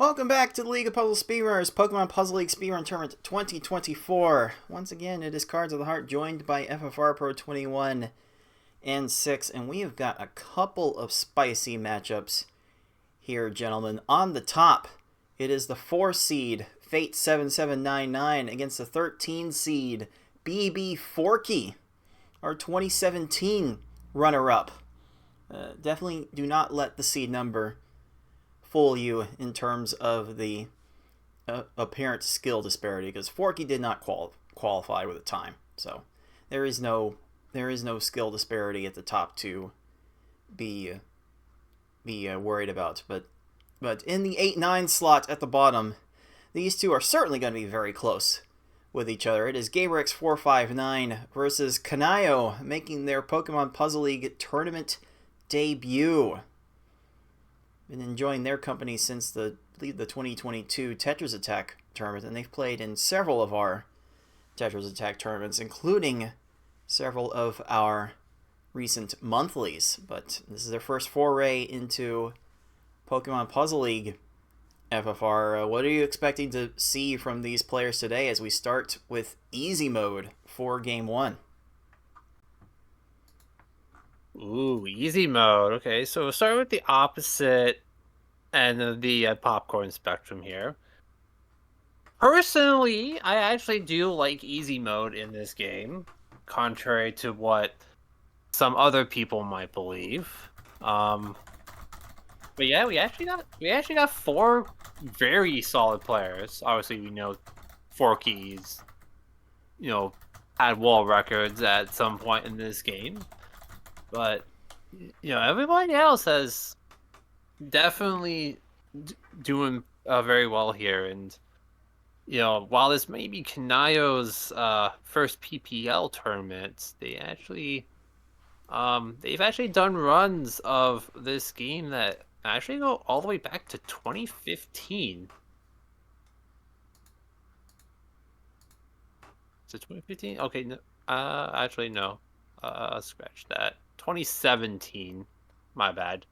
Welcome back to the League of Puzzle Speedrunners, Pokemon Puzzle League Speedrun Tournament 2024. Once again, it is Cards of the Heart, joined by FFR Pro 21 and 6, and we have got a couple of spicy matchups here, gentlemen. On the top, it is the 4 seed, Fate7799, against the 13 seed, Bbforky, our 2017 runner-up. Definitely do not let the seed number fool you in terms of the apparent skill disparity, because Forky did not qualify with a time, so there is no skill disparity at the top to be worried about. But in the 8-9 slot at the bottom, these two are certainly going to be very close with each other. It is gamerX459 versus Kynayo, making their Pokemon Puzzle League tournament debut. Been enjoying their company since the 2022 Tetris Attack tournament, and they've played in several of our Tetris Attack tournaments, including several of our recent monthlies. But this is their first foray into Pokemon Puzzle League. FFR, what are you expecting to see from these players today as we start with easy mode for game 1? Ooh, easy mode. Okay, so we'll start with the opposite end of the popcorn spectrum here. Personally, I actually do like easy mode in this game, contrary to what some other people might believe. But yeah, we actually got 4 very solid players. Obviously, we know Forky's, had wall records at some point in this game. But, everybody else has definitely doing very well here. And, while this may be Kynayo's first PPL tournament, they've actually done runs of this game that actually go all the way back to 2015. Is it 2015? Okay, no, actually, no. Scratch that. 2017. My bad.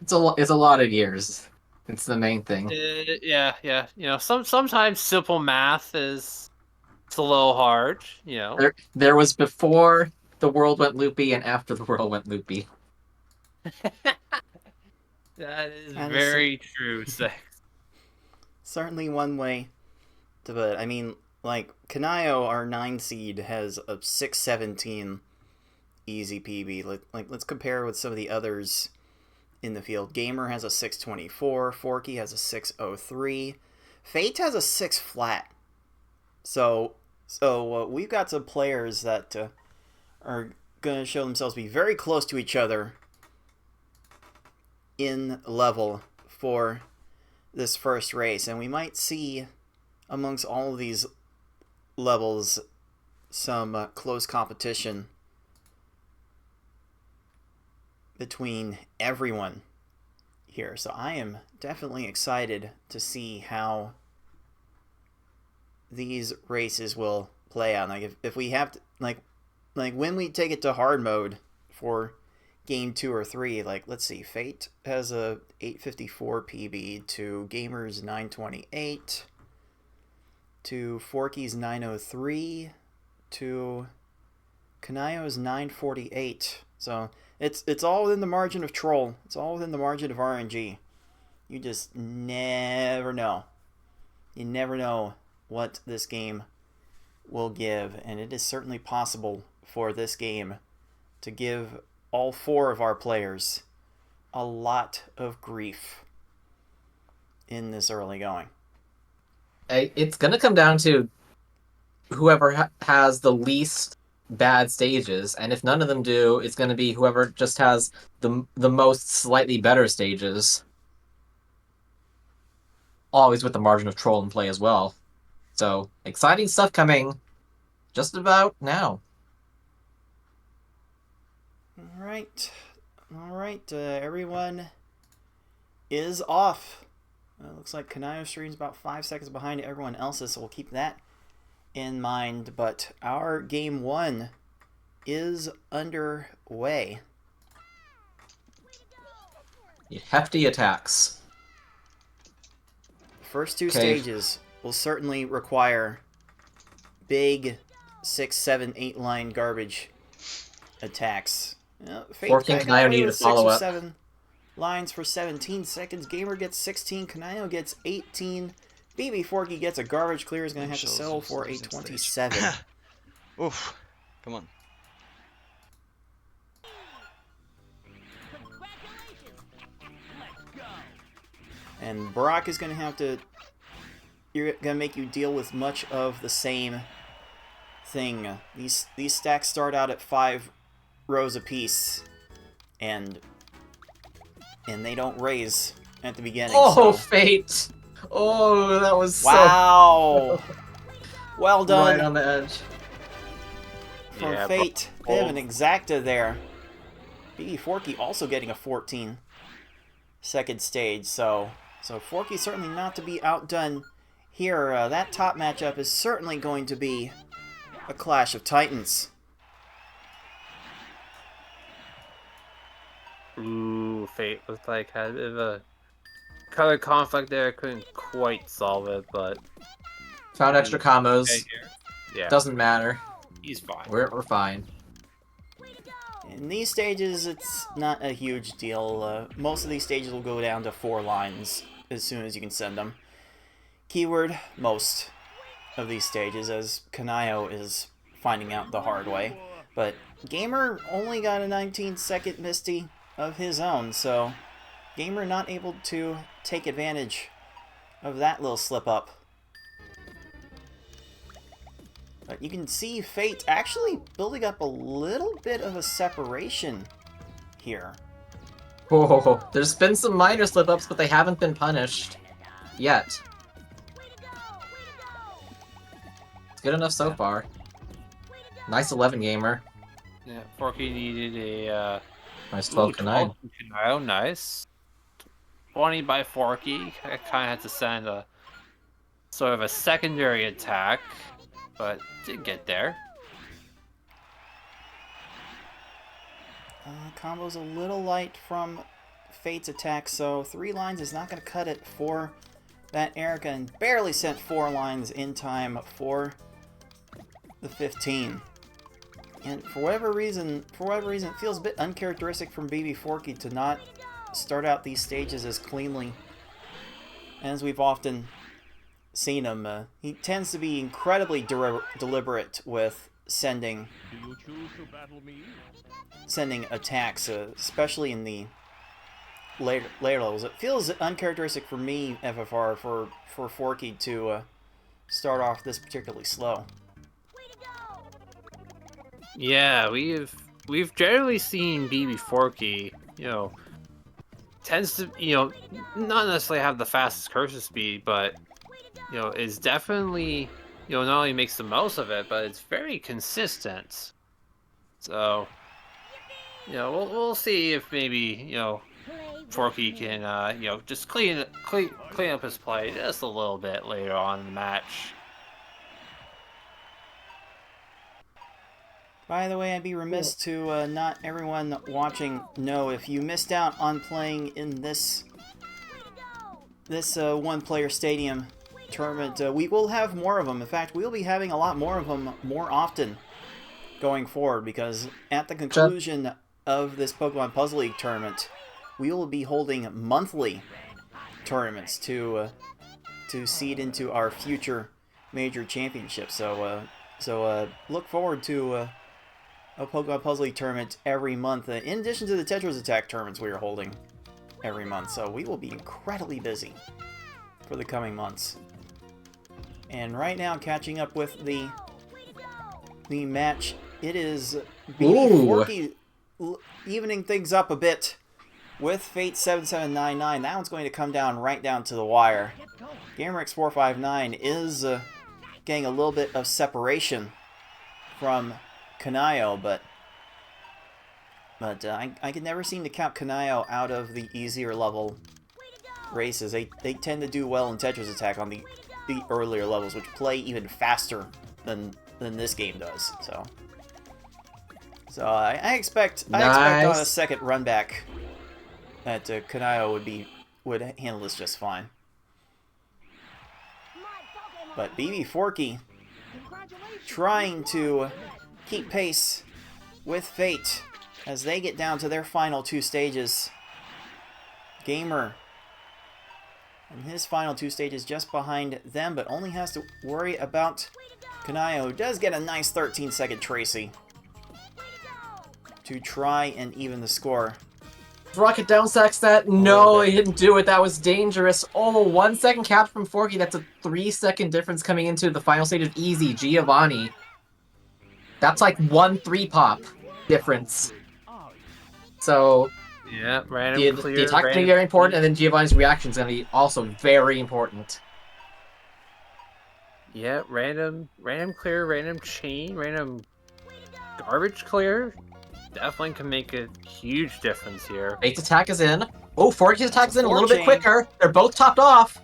It's a lot of years. It's the main thing. Yeah. Sometimes simple math it's a little hard. There was before the world went loopy and after the world went loopy. That is very true, Six. Certainly one way to put it. I mean, like, Kynayo, our 9 seed, has a 617 easy PB. Let's compare with some of the others in the field. Gamer has a 624. Forky has a 603. Fate has a 6 flat. So we've got some players that are going to show themselves to be very close to each other in level for this first race. And we might see amongst all of these levels some close competition between everyone here. So I am definitely excited to see how these races will play out. Like if we have to, like when we take it to hard mode for game 2 or 3, like let's see, Fate has a 854 PB to Gamer's 928 to Forky's 903 to Kynayo's 948. So it's all within the margin of troll. It's all within the margin of RNG. You just never know. You never know what this game will give, and it is certainly possible for this game to give all 4 of our players a lot of grief in this early going. It's going to come down to whoever has the least bad stages, and if none of them do, it's going to be whoever just has the most slightly better stages, always with the margin of troll in play as well. So exciting stuff coming just about now. All right, everyone is off. Looks like Kynayo stream's about 5 seconds behind everyone else's, so we'll keep that in mind. But our game 1 is underway. Hefty attacks. first two Okay. stages will certainly require big 6, 7, 8 line garbage attacks. Fate Forky and kinda got Kynayo away need to with 6 follow or up. 7 lines for 17 seconds. Gamer gets 16, Kynayo gets 18. Bbforky gets a garbage clear, is going to have to settle for a 27. Oof. Come on. And Brock is going to have to... You're going to make you deal with much of the same thing. These stacks start out at 5 rows apiece, and they don't raise at the beginning. Oh, so. Fate! Oh, that was Wow! Well so done right on the edge. from Yeah, Fate. Bit of an exacta there. Bbforky also getting a 14 second stage, so Forky certainly not to be outdone here. That top matchup is certainly going to be a clash of titans. Ooh, Fate looked like had a bit of a color conflict there. Couldn't quite solve it, but Found extra combos. okay here. Yeah, Doesn't matter. he's fine. We're fine. In these stages, it's not a huge deal. Most of these stages will go down to 4 lines as soon as you can send them. Keyword, most of these stages, as Kynayo is finding out the hard way. But Gamer only got a 19-second Misty of his own, so Gamer not able to take advantage of that little slip-up. But you can see Fate actually building up a little bit of a separation here. Oh, there's been some minor slip-ups, but they haven't been punished. Yet. It's good enough so far. Nice 11, Gamer. Yeah, Forky needed a Nice 12 to 9. Kynayo, nice. 20 by Forky. I kind of had to send a sort of a secondary attack, but did get there. Combo's a little light from Fate's attack, so 3 lines is not going to cut it for that Erica, and barely sent 4 lines in time for the 15. And for whatever reason, it feels a bit uncharacteristic from Bbforky to not start out these stages as cleanly as we've often seen him. He tends to be incredibly deliberate with sending attacks, especially in the later levels. It feels uncharacteristic for me, FFR, for Forky to start off this particularly slow. Yeah, we've generally seen Bbforky, tends to, not necessarily have the fastest cursor speed, but, is definitely, not only makes the most of it, but it's very consistent. So, we'll see if maybe, Forky can, just clean up his play just a little bit later on in the match. By the way, I'd be remiss to not everyone watching know if you missed out on playing in this one-player stadium tournament. We will have more of them. In fact, we'll be having a lot more of them more often going forward, because at the conclusion of this Pokemon Puzzle League tournament, we will be holding monthly tournaments to seed into our future major championships. So look forward to a Pokemon Puzzle League tournament every month, in addition to the Tetris Attack tournaments we are holding every month. So we will be incredibly busy for the coming months. And right now, catching up with the match, it is Bbforky evening things up a bit with Fate7799. That one's going to come down right down to the wire. gamerX459 is getting a little bit of separation from Kynayo, but I can never seem to count Kynayo out of the easier level races. They tend to do well in Tetris Attack on the earlier levels, which play even faster than this game does. So I expect on a second run back that Kynayo would handle this just fine. But Bbforky trying to keep pace with Fate as they get down to their final 2 stages. Gamer and his final 2 stages just behind them, but only has to worry about Kynayo, who does get a nice 13-second Tracy to try and even the score. Rocket down sacks that. No, he didn't do it. That was dangerous. Oh, 1 second cap from Forky. That's a 3-second difference coming into the final stage of Easy, Giovanni. That's like 1 3-pop difference. So, Yeah, random clear. the attack is going to be very important, and then Giovanni's reaction is going to be also very important. Yeah, random clear, random chain, random garbage clear. Definitely can make a huge difference here. Fate's attack is in. Oh, Forky's attack is in a little bit chain. quicker. They're both topped off.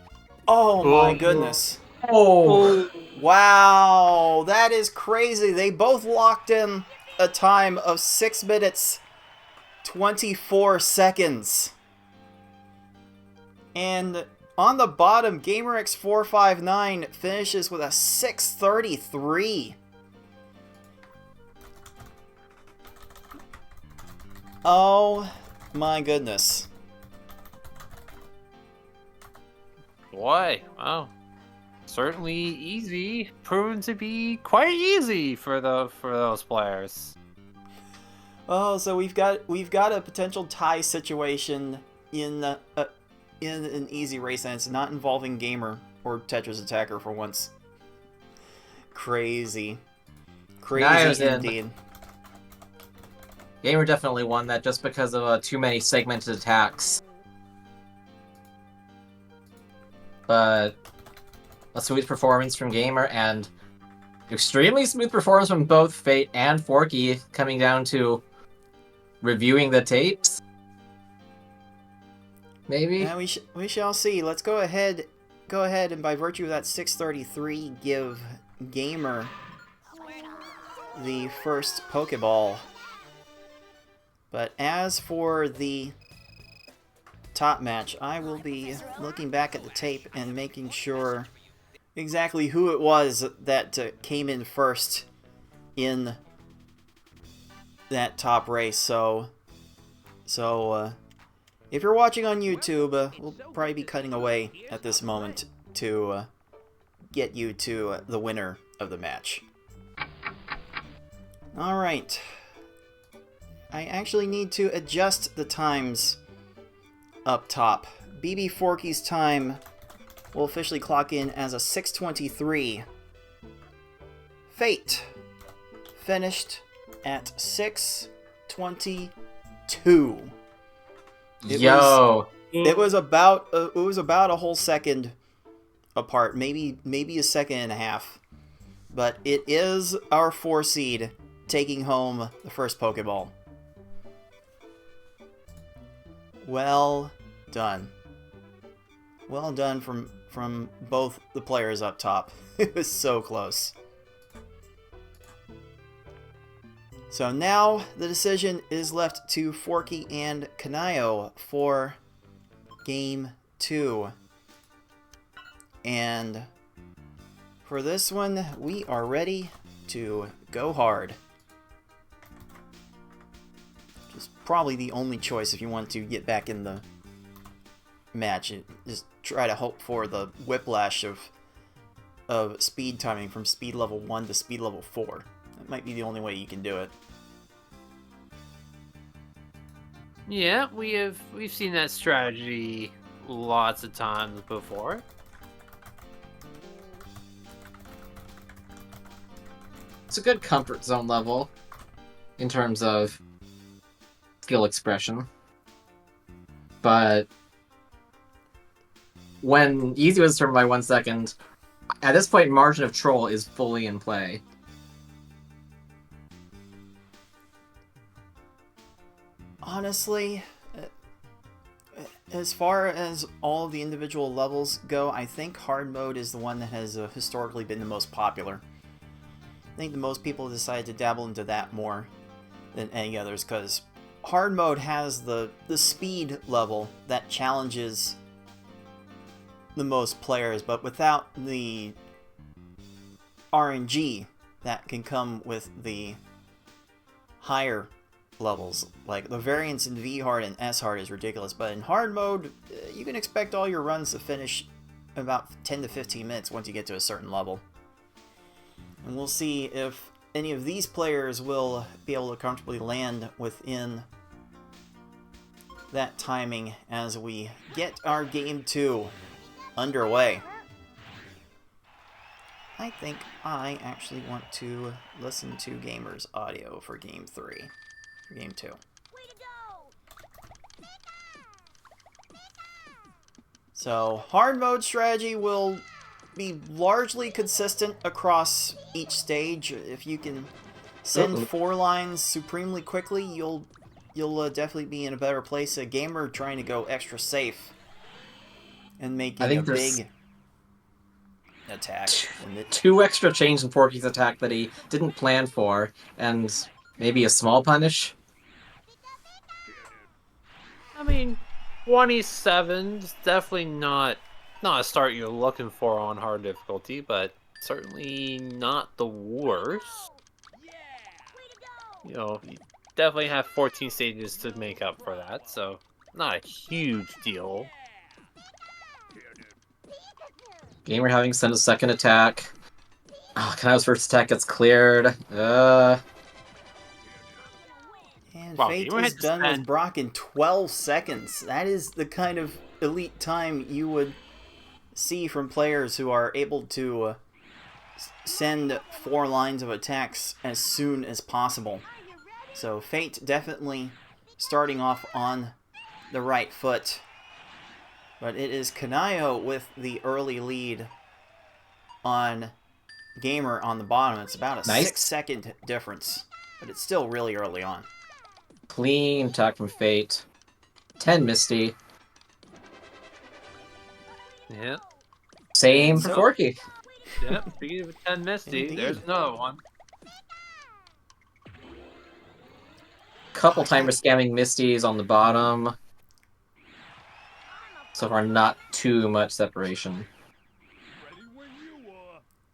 Oh my goodness. Oh. Wow, that is crazy. They both locked in a time of 6 minutes, 24 seconds. And on the bottom, gamerX459 finishes with a 6:33. Oh my goodness. Boy, wow. Certainly easy. Proven to be quite easy for those players. Oh, so we've got a potential tie situation in an easy race, and it's not involving Gamer or Tetris Attacker for once. Crazy. Crazy indeed. Gamer definitely won that just because of too many segmented attacks. But a smooth performance from Gamer and extremely smooth performance from both Fate and Forky, coming down to reviewing the tapes. Maybe? Yeah, we shall see. Let's go ahead and by virtue of that 6:33 give Gamer the first Pokeball. But as for the top match, I will be looking back at the tape and making sure exactly who it was that came in first in that top race. So if you're watching on YouTube, we'll probably be cutting away at this moment to get you to the winner of the match. Alright. I actually need to adjust the times up top. Bbforky's time will officially clock in as a 6:23. Fate finished at 6:22. It was about a whole second apart, maybe a second and a half. But it is our 4 seed taking home the first Pokeball. Well done. Well done from both the players up top. It was so close. So now the decision is left to Forky and Kynayo for Game 2. And for this one, we are ready to go hard. Which is probably the only choice if you want to get back in the match. Just try to hope for the whiplash of speed timing from speed level 1 to speed level 4. That might be the only way you can do it. Yeah, we've seen that strategy lots of times before. It's a good comfort zone level in terms of skill expression. But when easy was determined by 1 second, at this point margin of troll is fully in play. Honestly, as far as all of the individual levels go, I think hard mode is the one that has historically been the most popular. I think the most people decided to dabble into that more than any others, because hard mode has the speed level that challenges the most players, but without the RNG that can come with the higher levels. Like, the variance in V hard and S hard is ridiculous, but in hard mode, you can expect all your runs to finish in about 10 to 15 minutes once you get to a certain level. And we'll see if any of these players will be able to comfortably land within that timing as we get our game 2 underway. I think I actually want to listen to Gamer's audio for game 3. For game 2. So, hard mode strategy will be largely consistent across each stage. If you can send 4 lines supremely quickly, you'll definitely be in a better place. A gamer trying to go extra safe and making a big attack. 2 extra chains in Forky's attack that he didn't plan for, and maybe a small punish. I mean, 27's definitely not a start you're looking for on hard difficulty, but certainly not the worst. You know, you definitely have 14 stages to make up for that, so not a huge deal. Gamer having to send a second attack. Oh, Kynayo's first attack gets cleared. And Wow, Fate Gamer is had to done spend- with Brock in 12 seconds. That is the kind of elite time you would see from players who are able to send 4 lines of attacks as soon as possible. So Fate definitely starting off on the right foot. But it is Kynayo with the early lead on Gamer on the bottom. It's about a 6-second difference, but it's still really early on. Clean attack from Fate. 10 Misty. Yeah. Same for Forky. Yep, speaking of 10 Misty, Indeed. there's another one. Couple timer scamming Misties on the bottom. So far, not too much separation.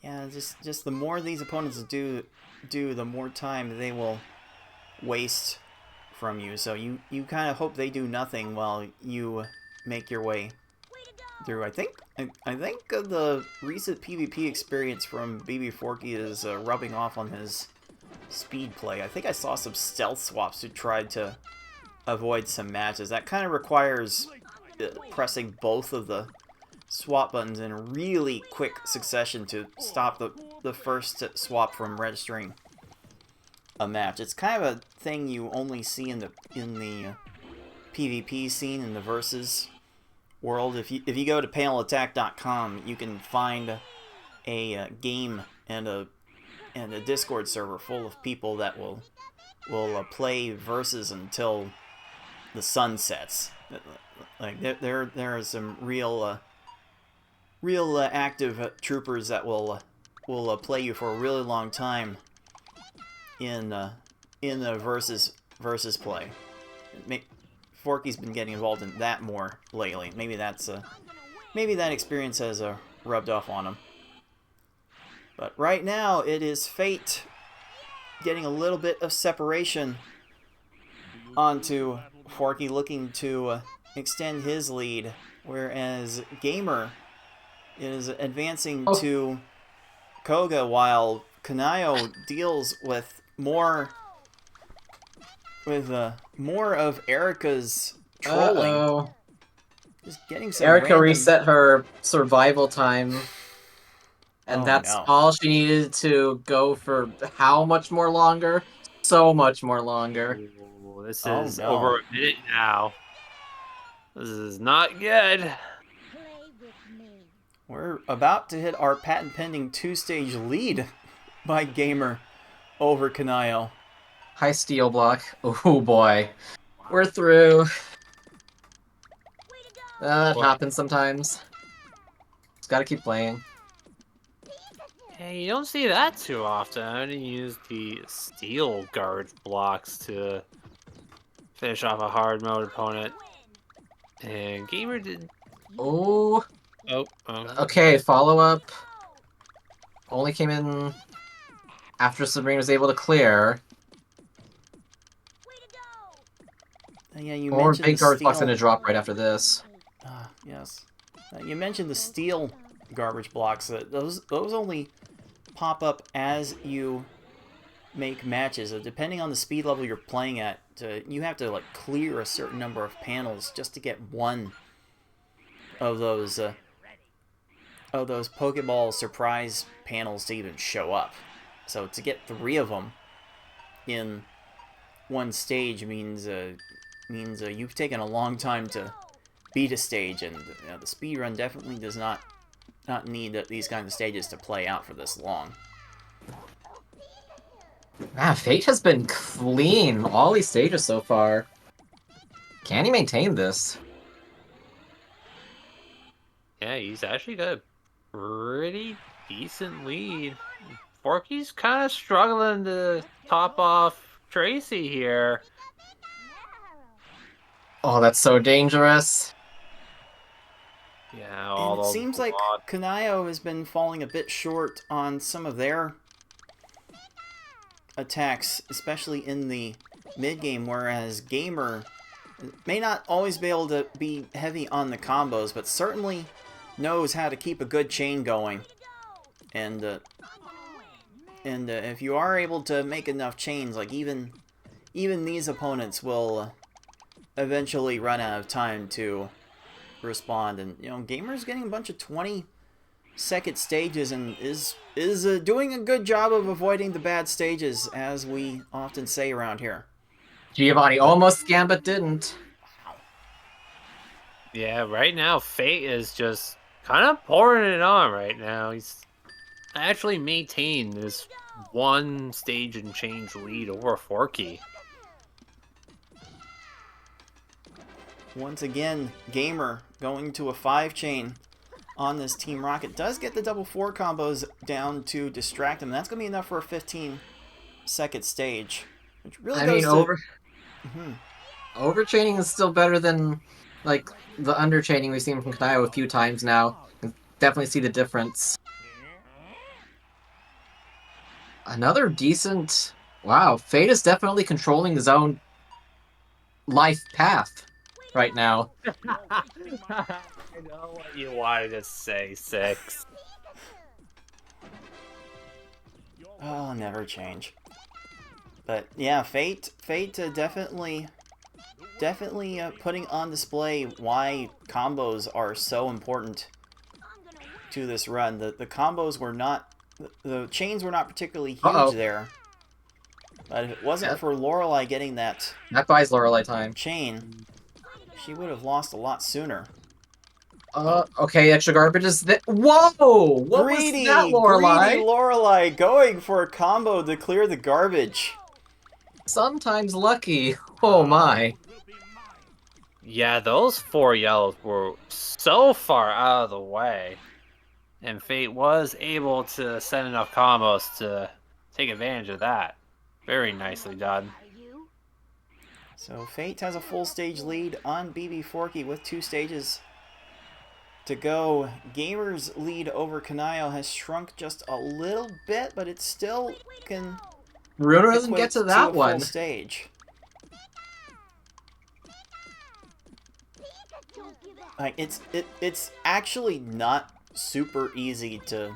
Yeah, just the more these opponents do, the more time they will waste from you. So you kind of hope they do nothing while you make your way through. I think the recent PvP experience from Bbforky is rubbing off on his speed play. I think I saw some stealth swaps who tried to avoid some matches. That kind of requires pressing both of the swap buttons in really quick succession to stop the first swap from registering a match. It's kind of a thing you only see in the PvP scene, in the versus world. If you go to panelattack.com, you can find a game and a Discord server full of people that will play versus until the sun sets. Like there are some real active troopers that will play you for a really long time in the versus play. Forky's been getting involved in that more lately. Maybe that experience has rubbed off on him. But right now it is Fate getting a little bit of separation onto Forky, looking to extend his lead, whereas Gamer is advancing to Koga, while Kynayo deals with more of Erica's trolling. Just getting some Erica random... reset her survival time, and that's all she needed to go for how much more longer? So much more longer. Ooh, this is over a minute now. This is not good. We're about to hit our patent-pending 2-stage lead by Gamer over Kynayo. High steel block. Oh boy. We're through. That happens sometimes. Just gotta keep playing. Hey, you don't see that too often. I didn't use the steel guard blocks to finish off a hard mode opponent. And Gamer did... Oh. Oh. Okay, follow up. only came in after Sabrina was able to clear. Yeah, you Or mentioned Big the Garbage Box steel. gonna drop right after this. Yes. You mentioned the steel garbage blocks. Those only pop up as you make matches. Depending on the speed level you're playing at, you have to like clear a certain number of panels just to get one of those Pokeball surprise panels to even show up. So to get 3 of them in one stage means you've taken a long time to beat a stage, and the speedrun definitely does not need these kinds of stages to play out for this long. Man, Fate has been clean all these stages so far. Can he maintain this? Yeah, he's actually got a pretty decent lead. Forky's kind of struggling to top off Tracy here. Oh, that's so dangerous. Yeah, And all it those seems like Kynayo has been falling a bit short on some of their attacks, especially in the mid-game, whereas Gamer may not always be able to be heavy on the combos, but certainly knows how to keep a good chain going. And if you are able to make enough chains, like even these opponents will eventually run out of time to respond. And Gamer's getting a bunch of 20-second stages and is doing a good job of avoiding the bad stages, as we often say around here. Giovanni almost scammed but didn't. Yeah, right now Fate is just kind of pouring it on right now. He's actually maintained this 1 stage and change lead over Forky. Once again, Gamer going to a 5-chain on this Team Rocket. Does get the double 4 combos down to distract him. That's going to be enough for a 15-second stage. Which really goes to... Overchaining is still better than like the underchaining we've seen from Kynayo a few times now. Definitely see the difference. Another decent... Wow, Fate is definitely controlling his own life path right now. I know what you wanted to say, 6. Oh, never change. But yeah, Fate definitely putting on display why combos are so important to this run. The combos were not... The chains were not particularly huge there. But if it wasn't for Lorelei getting that buys Lorelei time. Chain, she would have lost a lot sooner. Okay, extra garbage is that. Whoa! What was that, Lorelei? Greedy Lorelei going for a combo to clear the garbage. Sometimes lucky. Oh my. Yeah, those 4 yellows were so far out of the way. And Fate was able to send enough combos to take advantage of that. Very nicely done. So Fate has a full stage lead on Bbforky with 2 stages to go. Gamer's lead over Kynayo has shrunk just a little bit, but it still can... Bruno doesn't get to that one. Full stage. Like it's actually not super easy to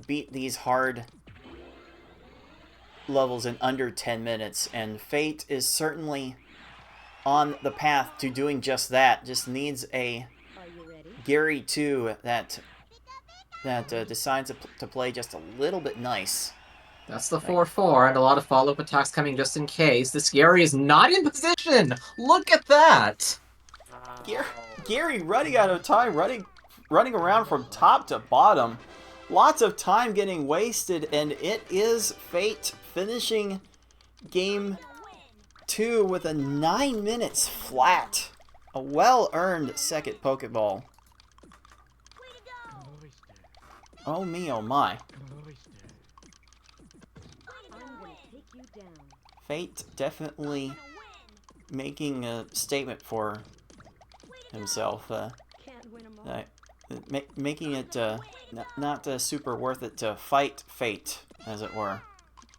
beat these hard levels in under 10 minutes, and Fate is certainly on the path to doing just that. Just needs a Gary 2 that decides to play just a little bit nice. That's the 4-4, and a lot of follow-up attacks coming just in case. This Gary is not in position! Look at that! Gary running out of time, running around from top to bottom. Lots of time getting wasted, and it is Fate finishing game 2 with a 9 minutes flat. A well-earned second Pokeball. Oh me, oh my. Fate definitely making a statement for himself. making it not super worth it to fight fate, as it were.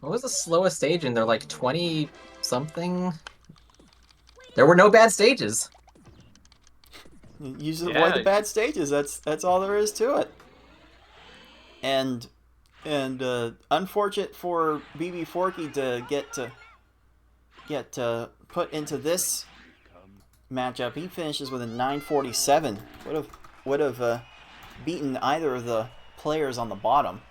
What was the slowest stage in there? Like 20 something? There were no bad stages. You just avoid the bad stages. That's all there is to it. And unfortunate for Bbforky to get put into this matchup. He finishes with a 947. Would have beaten either of the players on the bottom.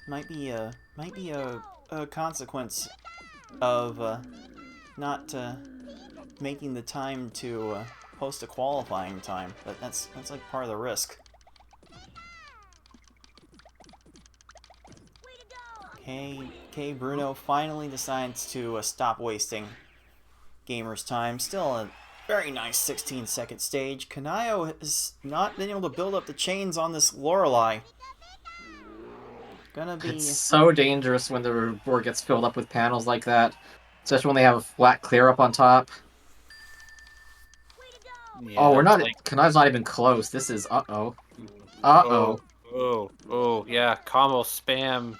Might be a consequence of not making the time to post a qualifying time, but that's like part of the risk. K Bruno finally decides to stop wasting gamers' time. Still a very nice 16-second stage. Kynayo has not been able to build up the chains on this Lorelei. Gonna be... It's so dangerous when the board gets filled up with panels like that. Especially when they have a flat clear up on top. Yeah, Oh, we're not... like... Kanayo's not even close. This is... Uh-oh. Uh-oh. Oh, yeah, combo spam.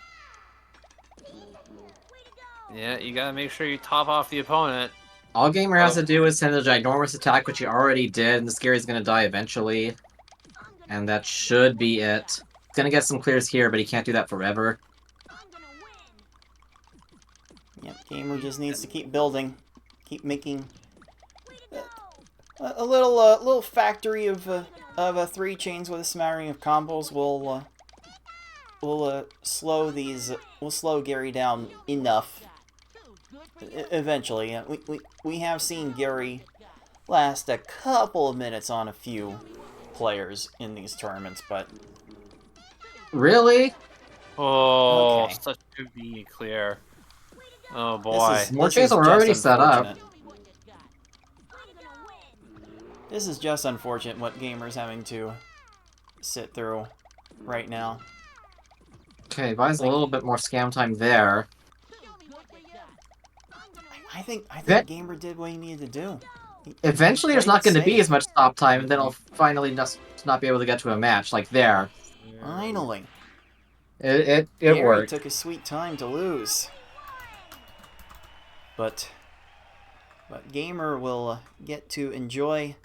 Yeah, you gotta make sure you top off the opponent. All Gamer has to do is send a ginormous attack, which he already did, and the Scary's gonna die eventually. And that should be it. He's gonna get some clears here, but he can't do that forever. Yep, Gamer just needs to keep building. Keep making a little factory of 3 chains with a smattering of combos will slow Gary down enough. Eventually, we have seen Gary last a couple of minutes on a few players in these tournaments, but Really? Oh, okay. such convenient clear. Oh boy. More chains are already set up. This is just unfortunate what Gamer's having to sit through right now. Okay, buys a little bit more scam time there. I think Gamer did what he needed to do. Eventually, there's not going to be as much stop time, and then I'll finally just not be able to get to a match, like there. Finally. It Gary worked. took his sweet time to lose. But Gamer will get to enjoy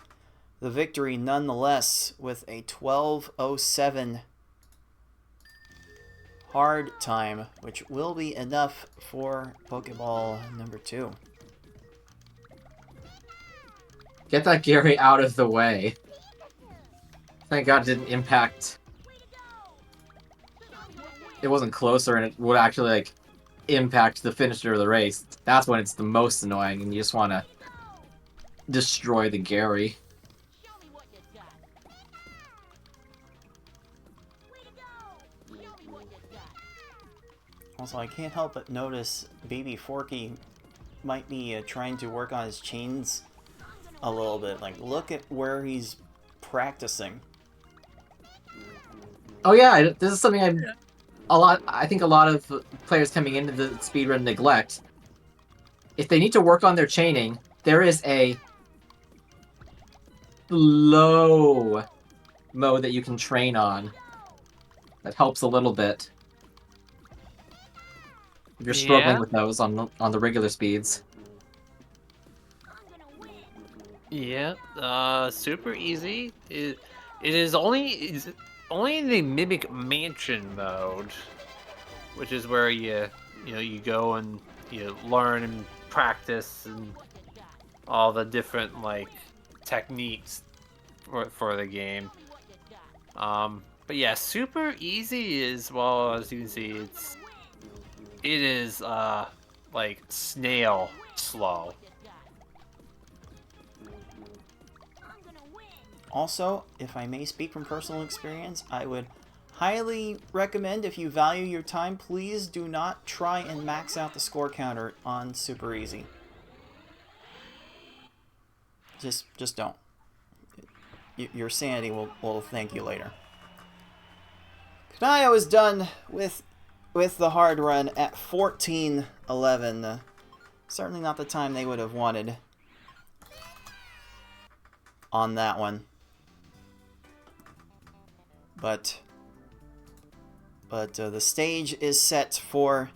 the victory nonetheless with a 12:07 hard time, which will be enough for Pokeball number 2. Get that Gary out of the way. Thank God it didn't impact. It wasn't closer, and it would actually, like, impact the finisher of the race. That's when it's the most annoying, and you just want to destroy the Gary. Also, I can't help but notice Bbforky might be trying to work on his chains a little bit. Like, look at where he's practicing. Oh yeah, this is something I think a lot of players coming into the speedrun neglect. If they need to work on their chaining, there is a low mode that you can train on that helps a little bit. If you're struggling with those on the regular speeds. Yeah, super easy. It is only in the Mimic Mansion mode, which is where you go and you learn and practice and all the different like techniques for the game. But yeah, super easy is, well, as you can see, it is like snail slow. Also, if I may speak from personal experience, I would highly recommend, if you value your time, please do not try and max out the score counter on Super Easy. Just don't. Your sanity will thank you later. Kynayo is done with the hard run at 14:11. Certainly not the time they would have wanted on that one. But the stage is set for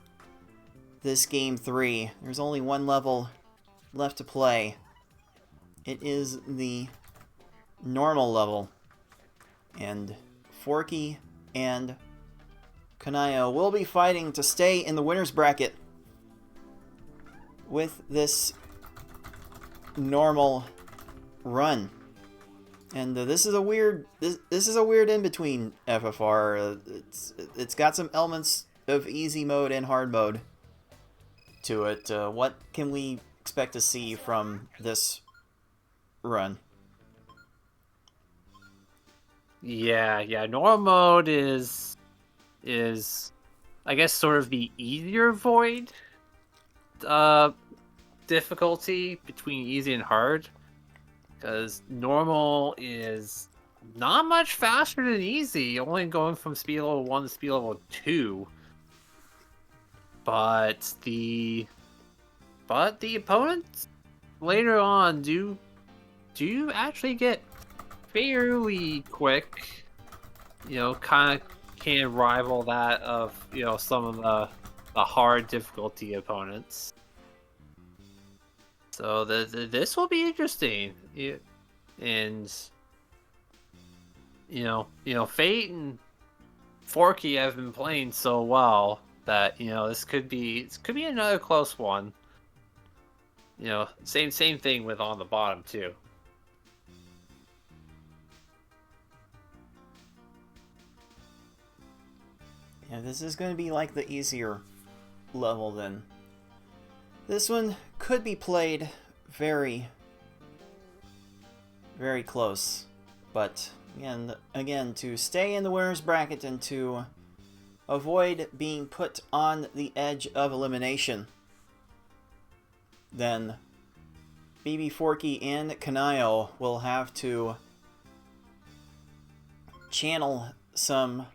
this game 3. There's only one level left to play. It is the normal level. And Forky and Kynayo will be fighting to stay in the winner's bracket with this normal run. And this is a weird this is a weird in between FFR. It's got some elements of easy mode and hard mode to it. What can we expect to see from this run? Yeah. Normal mode is I guess sort of the easier void difficulty between easy and hard. Because normal is not much faster than easy, only going from speed level 1 to speed level 2. But the opponents later on do actually get fairly quick. You know, kind of can rival that of, you know, some of the hard difficulty opponents. So this will be interesting, and you know, Fate and Forky have been playing so well that, you know, this could be another close one. You know, same thing with on the bottom too. Yeah, this is going to be like the easier level then. This one could be played very, very close, but again, to stay in the winner's bracket and to avoid being put on the edge of elimination, then Bbforky and Kynayo will have to channel some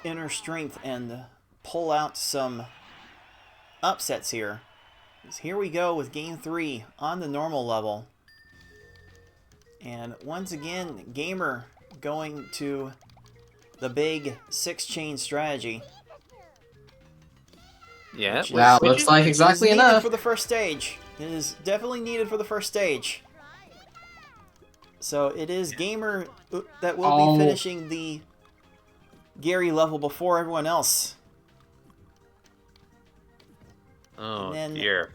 inner strength and pull out some upsets here. Here we go with game 3 on the normal level. And once again, Gamer going to the big 6-chain strategy. Yeah, Wow, looks like exactly enough for the first stage. It is definitely needed for the first stage. So it is Gamer that will be finishing the Gary level before everyone else. Oh, then, dear.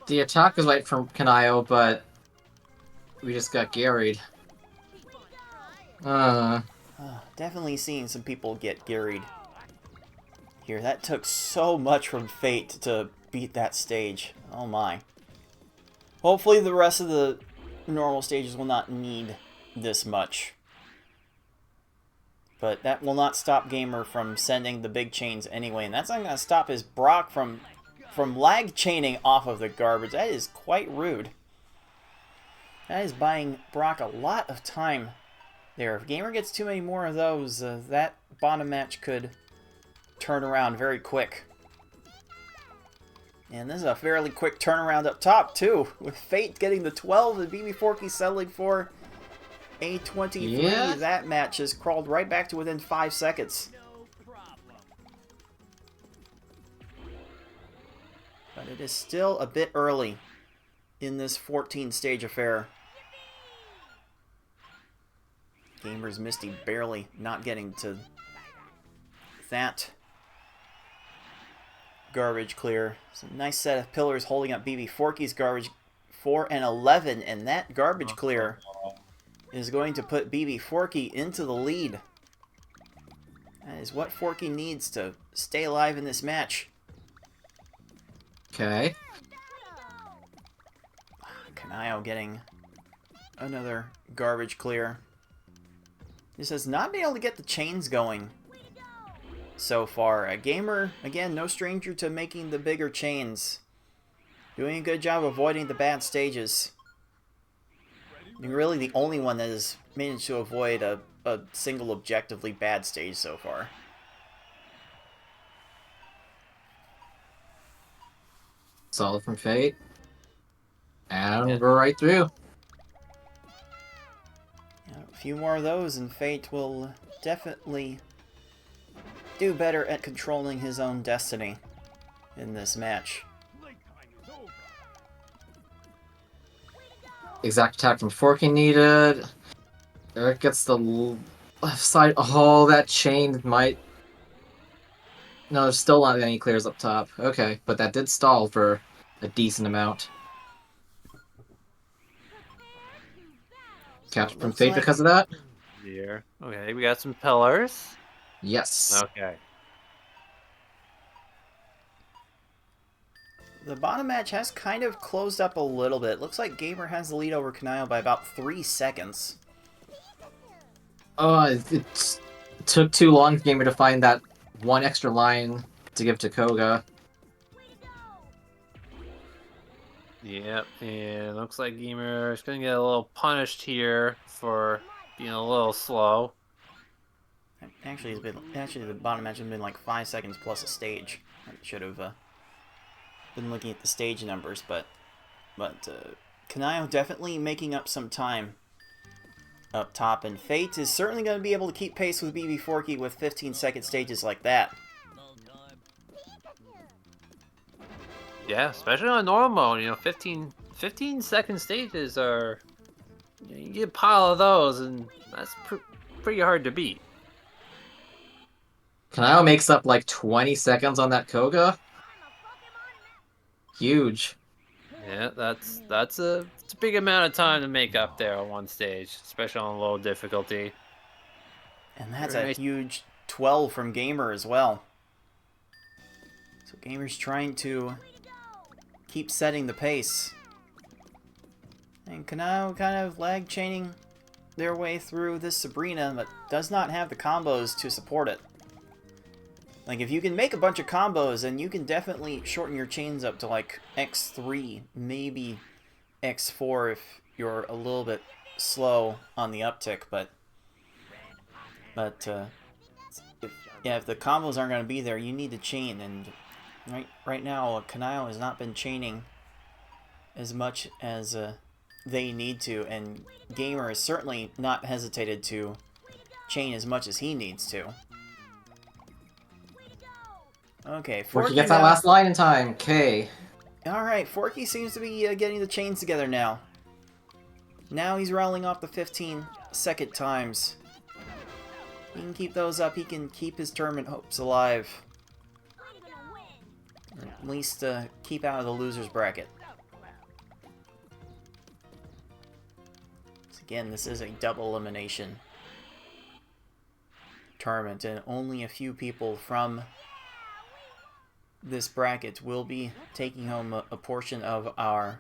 The attack is right from Kynayo, but we just got garried. Definitely seeing some people get garried here. That took so much from Fate to beat that stage. Oh my. Hopefully the rest of the normal stages will not need this much. But that will not stop Gamer from sending the big chains anyway. And that's not going to stop his Brock from lag chaining off of the garbage. That is quite rude. That is buying Brock a lot of time there. If Gamer gets too many more of those, that bottom match could turn around very quick. And this is a fairly quick turnaround up top, too, with Fate getting the 12 and Bbforky settling for a 23. Yeah. That match has crawled right back to within 5 seconds. But it is still a bit early in this 14-stage affair. Gamer's Misty barely not getting to that garbage clear. Some nice set of pillars holding up Bbforky's garbage 4 and 11, and that garbage clear is going to put Bbforky into the lead. That is what Forky needs to stay alive in this match. Okay. Kynayo getting another garbage clear. This has not been able to get the chains going so far. A Gamer, again, no stranger to making the bigger chains. Doing a good job avoiding the bad stages. You're really the only one that has managed to avoid a single objectively bad stage so far. Solid from Fate. And we're right through. A few more of those and Fate will definitely do better at controlling his own destiny in this match. Exact attack from Forky needed. Eric gets the left side. Oh, that chain might... No, there's still not any clears up top. Okay, but that did stall for a decent amount. Catch from Fate because of that? Here. Okay, we got some pillars. Yes. Okay. The bottom match has kind of closed up a little bit. Looks like Gamer has the lead over Kynayo by about 3 seconds. It took too long for Gamer to find that one extra line to give to Koga. Yep, and looks like Gamer is going to get a little punished here for being a little slow. Actually, the bottom match has been like 5 seconds plus a stage. I should have been looking at the stage numbers, but Kynayo definitely making up some time up top, and Fate is certainly going to be able to keep pace with Bbforky with 15-second stages like that. Yeah, especially on normal mode, you know, 15-second stages are... You get a pile of those, and that's pretty hard to beat. Kynayo makes up like 20 seconds on that Koga. Huge. Yeah, it's a big amount of time to make up there on one stage, especially on low difficulty. And that's a huge 12 from Gamer as well. So Gamer's trying to keep setting the pace. And Kynayo kind of lag chaining their way through this Sabrina, but does not have the combos to support it. Like, if you can make a bunch of combos, then you can definitely shorten your chains up to, like, X3, maybe X4 if you're a little bit slow on the uptick, but if the combos aren't going to be there, you need to chain, and right now, Kynayo has not been chaining as much as they need to, and Gamer has certainly not hesitated to chain as much as he needs to. Okay, Forky gets that last line in time. K. Alright, Forky seems to be getting the chains together now. Now he's rolling off the 15-second times. He can keep those up. He can keep his tournament hopes alive. Or at least keep out of the loser's bracket. So again, this is a double elimination tournament, and only a few people from this bracket will be taking home a portion of our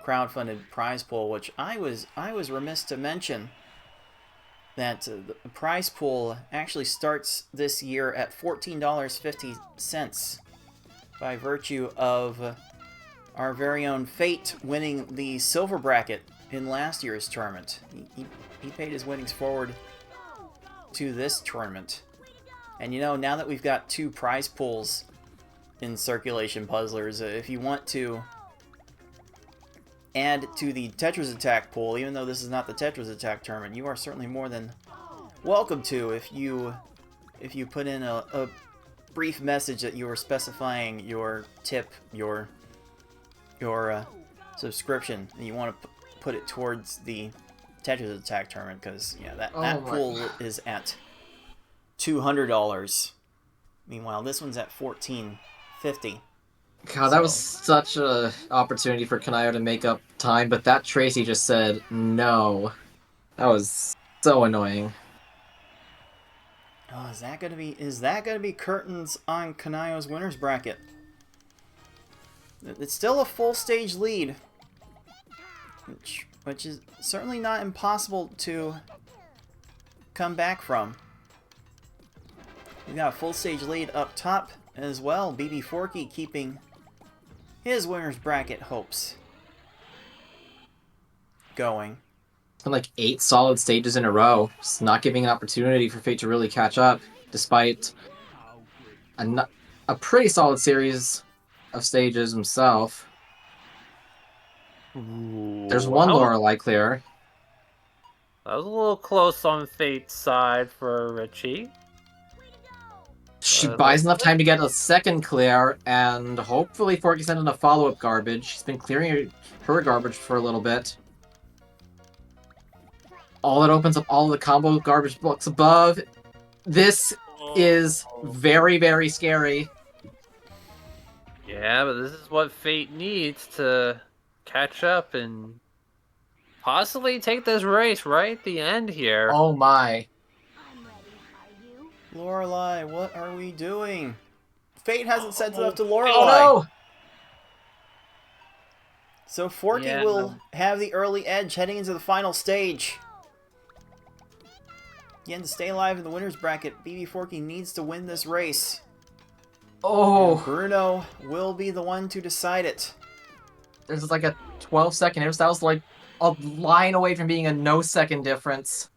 crowdfunded prize pool, which I was remiss to mention that the prize pool actually starts this year at $14.50 by virtue of our very own Fate winning the silver bracket in last year's tournament. He paid his winnings forward to this tournament. And you know, now that we've got 2 prize pools in circulation, puzzlers, if you want to add to the Tetris Attack pool, even though this is not the Tetris Attack tournament, you are certainly more than welcome to if you put in a brief message that you are specifying your tip, your subscription, and you want to put it towards the Tetris Attack tournament, because yeah, that pool is at $200. Meanwhile, this one's at $14.50. God, that was such an opportunity for Kynayo to make up time, but that Tracy just said no. That was so annoying. Oh, is that gonna be curtains on Kynayo's winners bracket? It's still a full stage lead, which is certainly not impossible to come back from. We got a full stage lead up top as well. Bbforky keeping his winners bracket hopes going. It's been like 8 solid stages in a row. Just not giving an opportunity for Fate to really catch up, despite a pretty solid series of stages himself. Ooh, There's one Lorelei clear. That was a little close on Fate's side for Richie. She buys enough time to get a second clear, and hopefully Forky sent in a follow-up garbage. She's been clearing her garbage for a little bit. All that opens up all the combo garbage blocks above. This is very, very scary. Yeah, but this is what Fate needs to catch up and possibly take this race right at the end here. Oh my. Lorelai, what are we doing? Fate hasn't sent it up to Lorelai. Oh no! So Forky will have the early edge heading into the final stage. Again, to stay alive in the winner's bracket, Bbforky needs to win this race. Oh! And Bruno will be the one to decide it. There's like a 12-second difference. That was like a line away from being a no-second difference.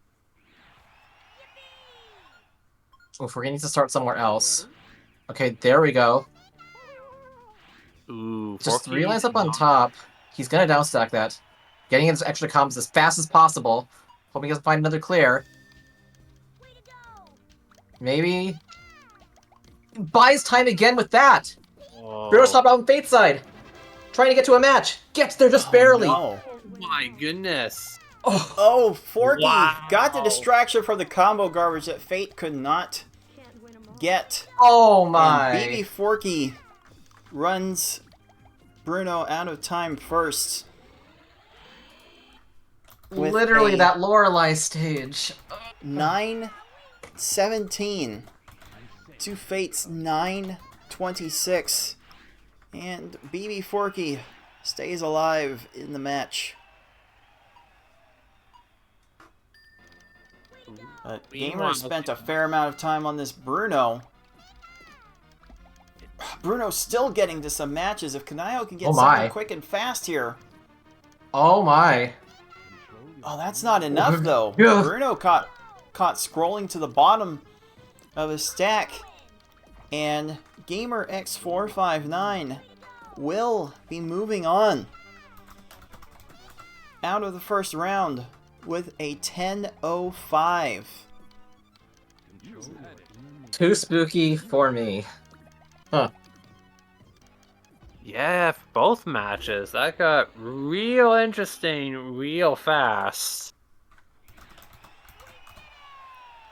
Oh, Forky needs to start somewhere else. Okay, there we go. Ooh, Just Forky realize up on top. He's gonna downstack that. Getting his extra combos as fast as possible. Hoping he doesn't find another clear. Maybe... Buys time again with that! Bruno stopped out on Fate's side! Trying to get to a match! Gets there just barely! No. My goodness. Oh, Forky Wow. got the distraction from the combo garbage that Fate could not get. Oh my! And Bbforky runs Bruno out of time first. With Literally a that Lorelai stage. 9-17 to Fate's 9-26. And Bbforky stays alive in the match. But Gamer spent a fair amount of time on this Bruno. Bruno's still getting to some matches. If Kynayo can get something quick and fast here. Oh my. Oh, that's not enough though. Yeah. Bruno caught scrolling to the bottom of his stack. And gamerX459 will be moving on out of the first round with a 10-05. Too spooky for me. Huh. Yeah, for both matches. That got real interesting real fast.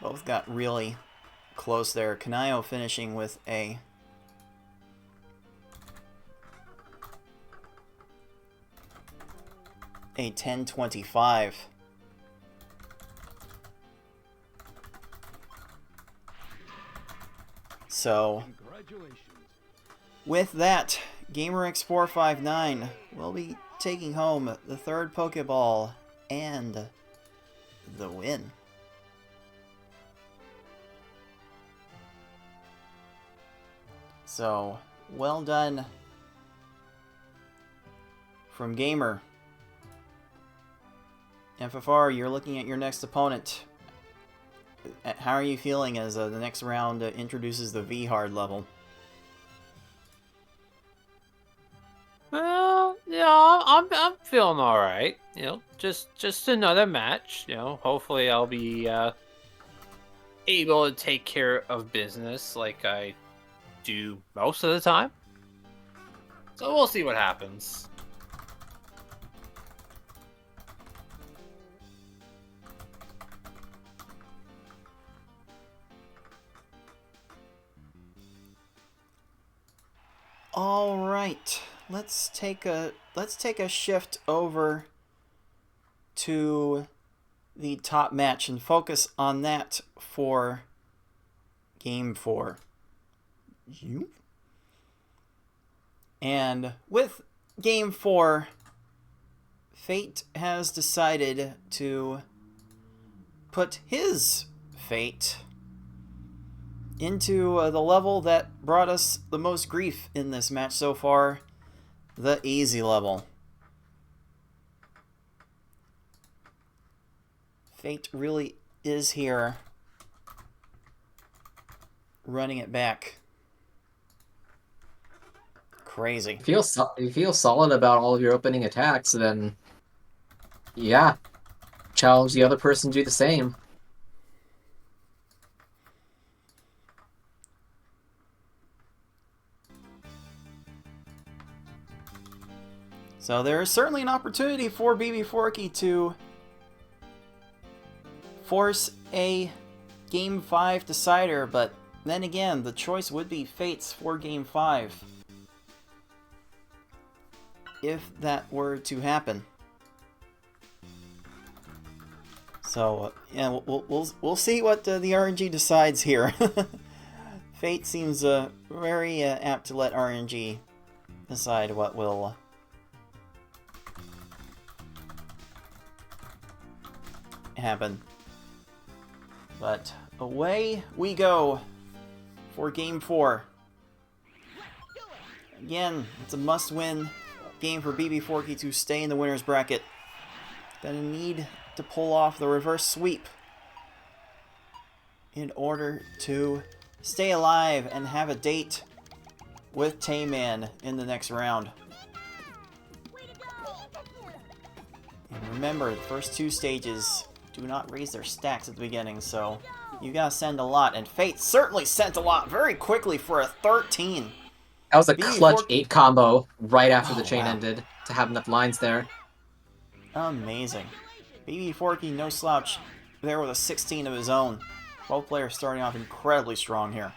Both got really close there. Kynayo finishing with a 10-25. So, with that, gamerX459 will be taking home the third Pokeball and the win. So, well done from Gamer. FFR, you're looking at your next opponent. How are you feeling as the next round introduces the V-Hard level? Well, yeah, I'm feeling all right. You know, just another match. You know, hopefully I'll be able to take care of business like I do most of the time. So we'll see what happens. All right, let's take a shift over to the top match and focus on that for Game 4. And with Game 4, Fate has decided to put his fate into the level that brought us the most grief in this match so far, the easy level. Fate really is here, running it back. Crazy. If you feel solid about all of your opening attacks, then yeah. challenge the other person to do the same. So there is certainly an opportunity for Bbforky to force a Game 5 decider, but then again, the choice would be Fates for Game 5. If that were to happen. So, yeah, we'll see what the RNG decides here. Fate seems very apt to let RNG decide what will happen. But away we go for Game 4. Again, it's a must-win game for Bbforky to stay in the winner's bracket. Gonna need to pull off the reverse sweep in order to stay alive and have a date with Tayman in the next round. And remember, the first two stages do not raise their stacks at the beginning, so you gotta send a lot. And Fate certainly sent a lot very quickly for a 13. That was a clutch 8 combo right after the chain wow. ended to have enough lines there. Amazing. Bbforky, no slouch, there with a 16 of his own. Both players starting off incredibly strong here.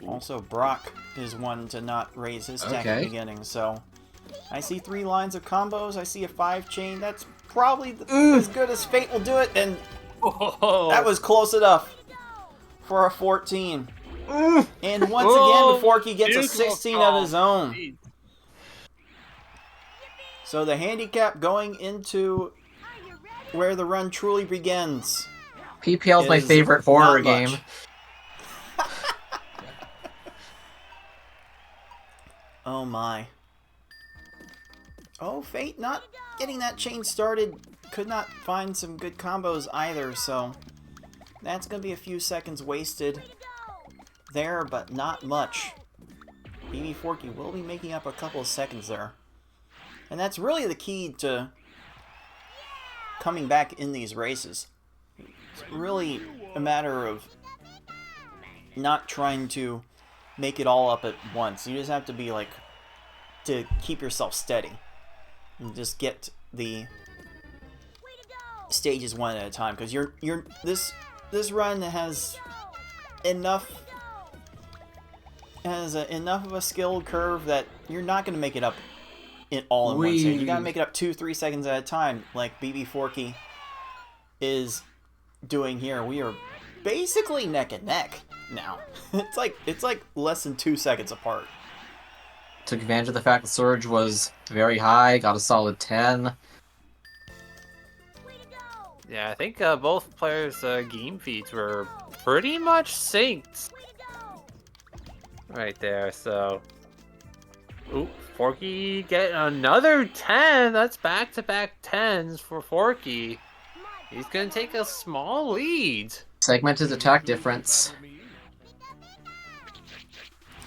Also, Brock is one to not raise his stack at the beginning, so I see 3 lines of combos, I see a 5 chain, that's probably as good as Fate will do it, and that was close enough for a 14. And once again, Bbforky gets a 16 of his own. So the handicap going into where the run truly begins. PPL is my favorite horror game. Oh my. Oh, Fate not getting that chain started. Could not find some good combos either, so that's going to be a few seconds wasted there, but not much. Bbforky will be making up a couple of seconds there. And that's really the key to coming back in these races. It's really a matter of not trying to make it all up at once. You just have to be like, to keep yourself steady. And just get the stages one at a time, because this run has enough enough of a skill curve that you're not going to make it up in one stage. You got to make it up 2-3 seconds at a time, like Bbforky is doing here. We are basically neck and neck now. it's like less than 2 seconds apart. Took advantage of the fact the surge was very high, got a solid 10. Yeah, I think both players' game feeds were pretty much synced. Right there, so... Ooh, Forky getting another 10! That's back-to-back 10s for Forky. He's gonna take a small lead. Segmented attack difference.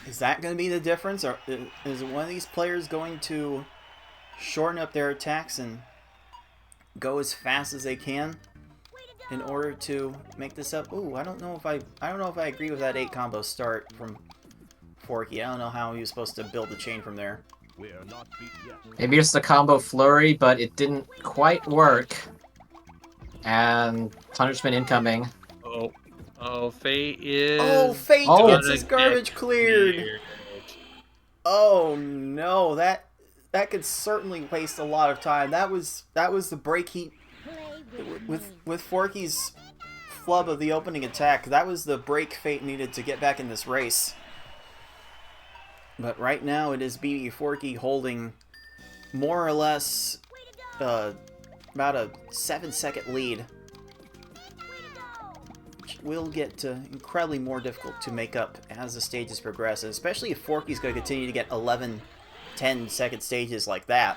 Is that going to be the difference? Or is one of these players going to shorten up their attacks and go as fast as they can in order to make this up? Ooh, I don't know if I agree with that 8 combo start from Forky. I don't know how he was supposed to build the chain from there. Maybe just a combo flurry, but it didn't quite work. And punishment incoming. Oh, Fate is... Oh, Fate gets his garbage cleared! Oh no, that could certainly waste a lot of time. That was the break he... With Forky's flub of the opening attack, that was the break Fate needed to get back in this race. But right now it is Bbforky holding more or less about a 7-second lead. Which will get incredibly more difficult to make up as the stages progress, especially if Forky's going to continue to get 11, 10-second stages like that.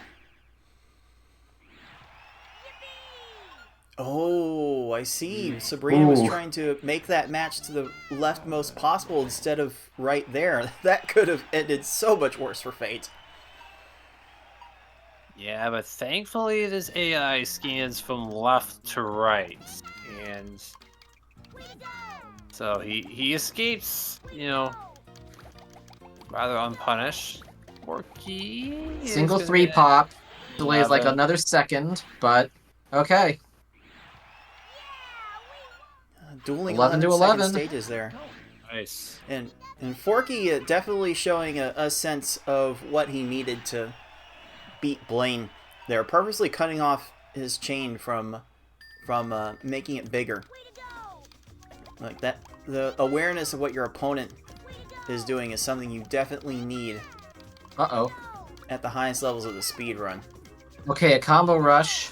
Oh, Oh, I see. Sabrina was Ooh. trying to make that match to the leftmost possible instead of right there. That could have ended so much worse for Fate. Yeah, but thankfully this AI scans from left to right, and so he escapes, you know, rather unpunished. Bbforky is Single gonna 3 get pop. Delays like 11. another second, but okay. Dueling 11 to 11-second 11. stages there. Nice. And Forky definitely showing a sense of what he needed to beat Blaine. They're purposely cutting off his chain from making it bigger. Like that, the awareness of what your opponent is doing is something you definitely need Uh-oh. at the highest levels of the speedrun. Okay, a combo rush.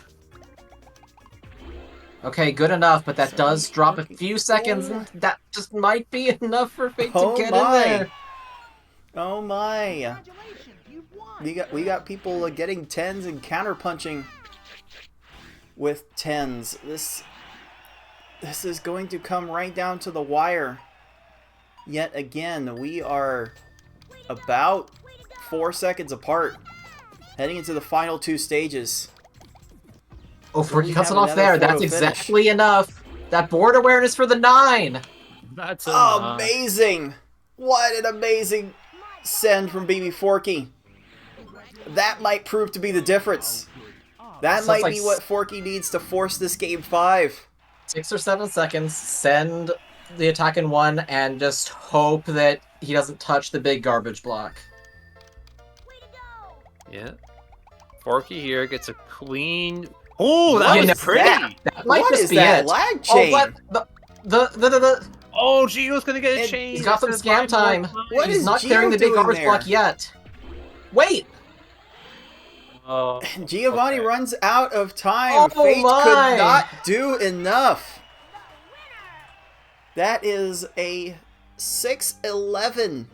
Okay, good enough, but that does drop a few seconds, and that just might be enough for Fate to get in there. Oh my! We got people getting 10s and counterpunching with 10s. This is going to come right down to the wire. Yet again, we are about 4 seconds apart, heading into the final 2 stages. Oh, Forky cuts it have off there. another That's photo exactly enough. That board awareness for the 9. That's enough. Amazing! What an amazing send from Bbforky. That might prove to be the difference. That So might it's like be what Forky needs to force this game 5. 6 or 7 seconds, send the attack in 1, and just hope that he doesn't touch the big garbage block. Yeah. Bbforky here gets a clean. Oh, that What was is pretty. That might What just is be that it. lag Oh, chain? what? The Oh, Gio's gonna get a And chain. he's got some It's scam a time. What He's is not Gio clearing the big doing garbage there? block yet. Wait! Oh, Giovanni okay. runs out of time. Oh Fate my! could not do enough. That is a 6-11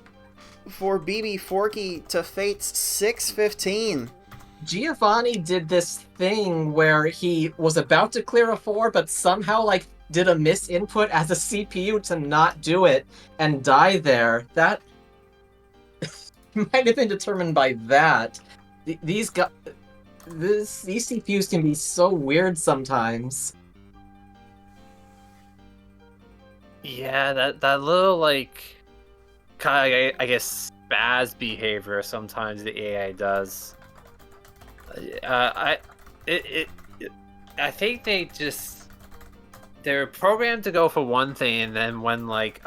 for Bbforky to Fate's 6-15. Giovanni did this thing where he was about to clear a 4, but somehow, like, did a misinput as a CPU to not do it and die there. That might have been determined by that. These CPUs can be so weird sometimes. Yeah, that little like, kind of, I guess, spaz behavior sometimes the AI does. I think they're programmed to go for one thing, and then when like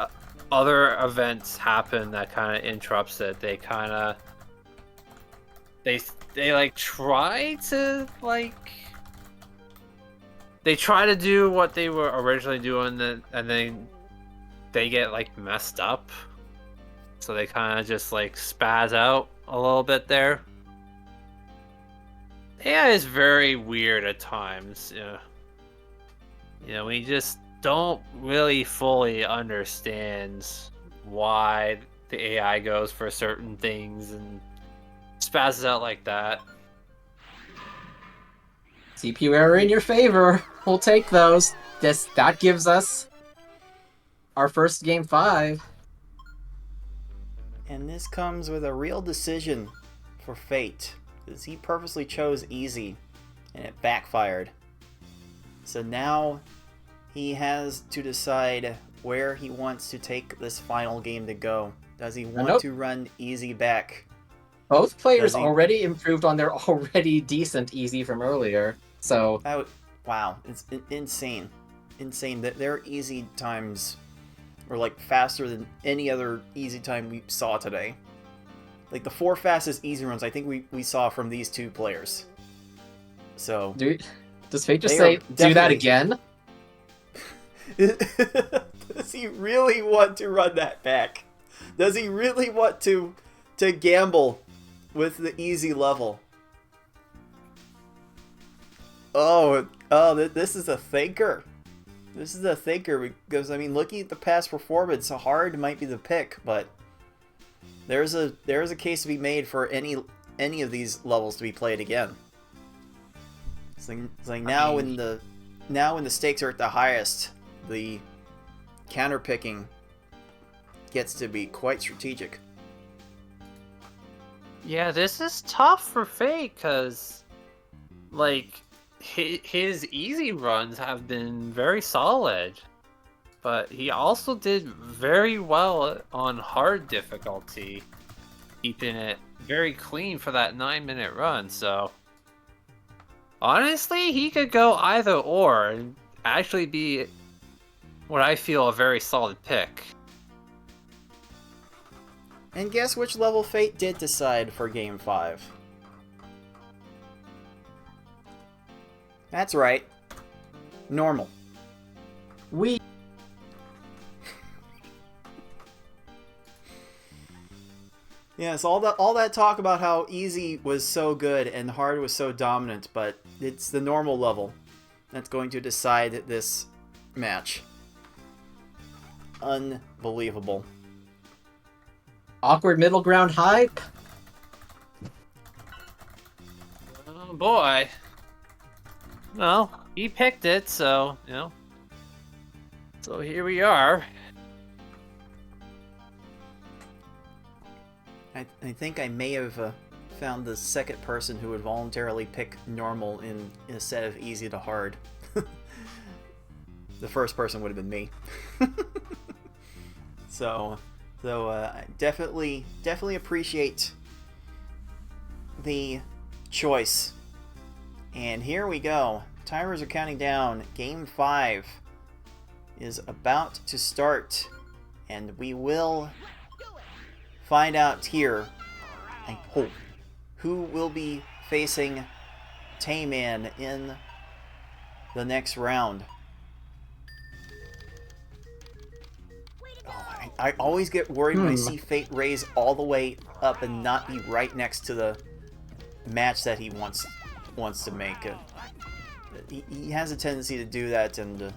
other events happen that kind of interrupts it, they kind of they like try to do what they were originally doing, and then they get like messed up, so they kind of just like spaz out a little bit there. AI is very weird at times. We just don't really fully understand why the AI goes for certain things and spazzes out like that. CPU error in your favor. We'll take those. That gives us our first game 5. And this comes with a real decision for Fate, because he purposely chose easy, and it backfired. So now he has to decide where he wants to take this final game to go. Does he want to run easy back? Both players already improved on their already decent easy from earlier, so... Wow, it's insane. Insane that their easy times were like faster than any other easy time we saw today. Like the 4 fastest easy runs I think we saw from these 2 players. So... Dude, does Fate just say, do that again? Does he really want to run that back? Does he really want to gamble with the easy level? Oh, this is a thinker. This is a thinker, because I mean, looking at the past performance, hard might be the pick, but there's a case to be made for any of these levels to be played again. It's like now in the now when the stakes are at the highest, the counterpicking gets to be quite strategic. Yeah, this is tough for Fate, because, like, his easy runs have been very solid, but he also did very well on hard difficulty, keeping it very clean for that 9-minute run, so honestly, he could go either or and actually be what I feel a very solid pick. And guess which level Fate did decide for Game 5? That's right. Normal. We Yes, all that talk about how easy was so good and hard was so dominant, but it's the normal level that's going to decide this match. Unbelievable. awkward middle ground hype. Oh boy. Well, he picked it, so, you know. So here we are. I think I may have found the second person who would voluntarily pick normal in a set of easy to hard. The first person would have been me. So I definitely appreciate the choice. And here we go. Timers are counting down. Game 5 is about to start, and we will find out here, I hope, who will be facing Tayman in the next round. Oh, I always get worried when I see Fate raise all the way up and not be right next to the match that he wants to make. He has a tendency to do that, and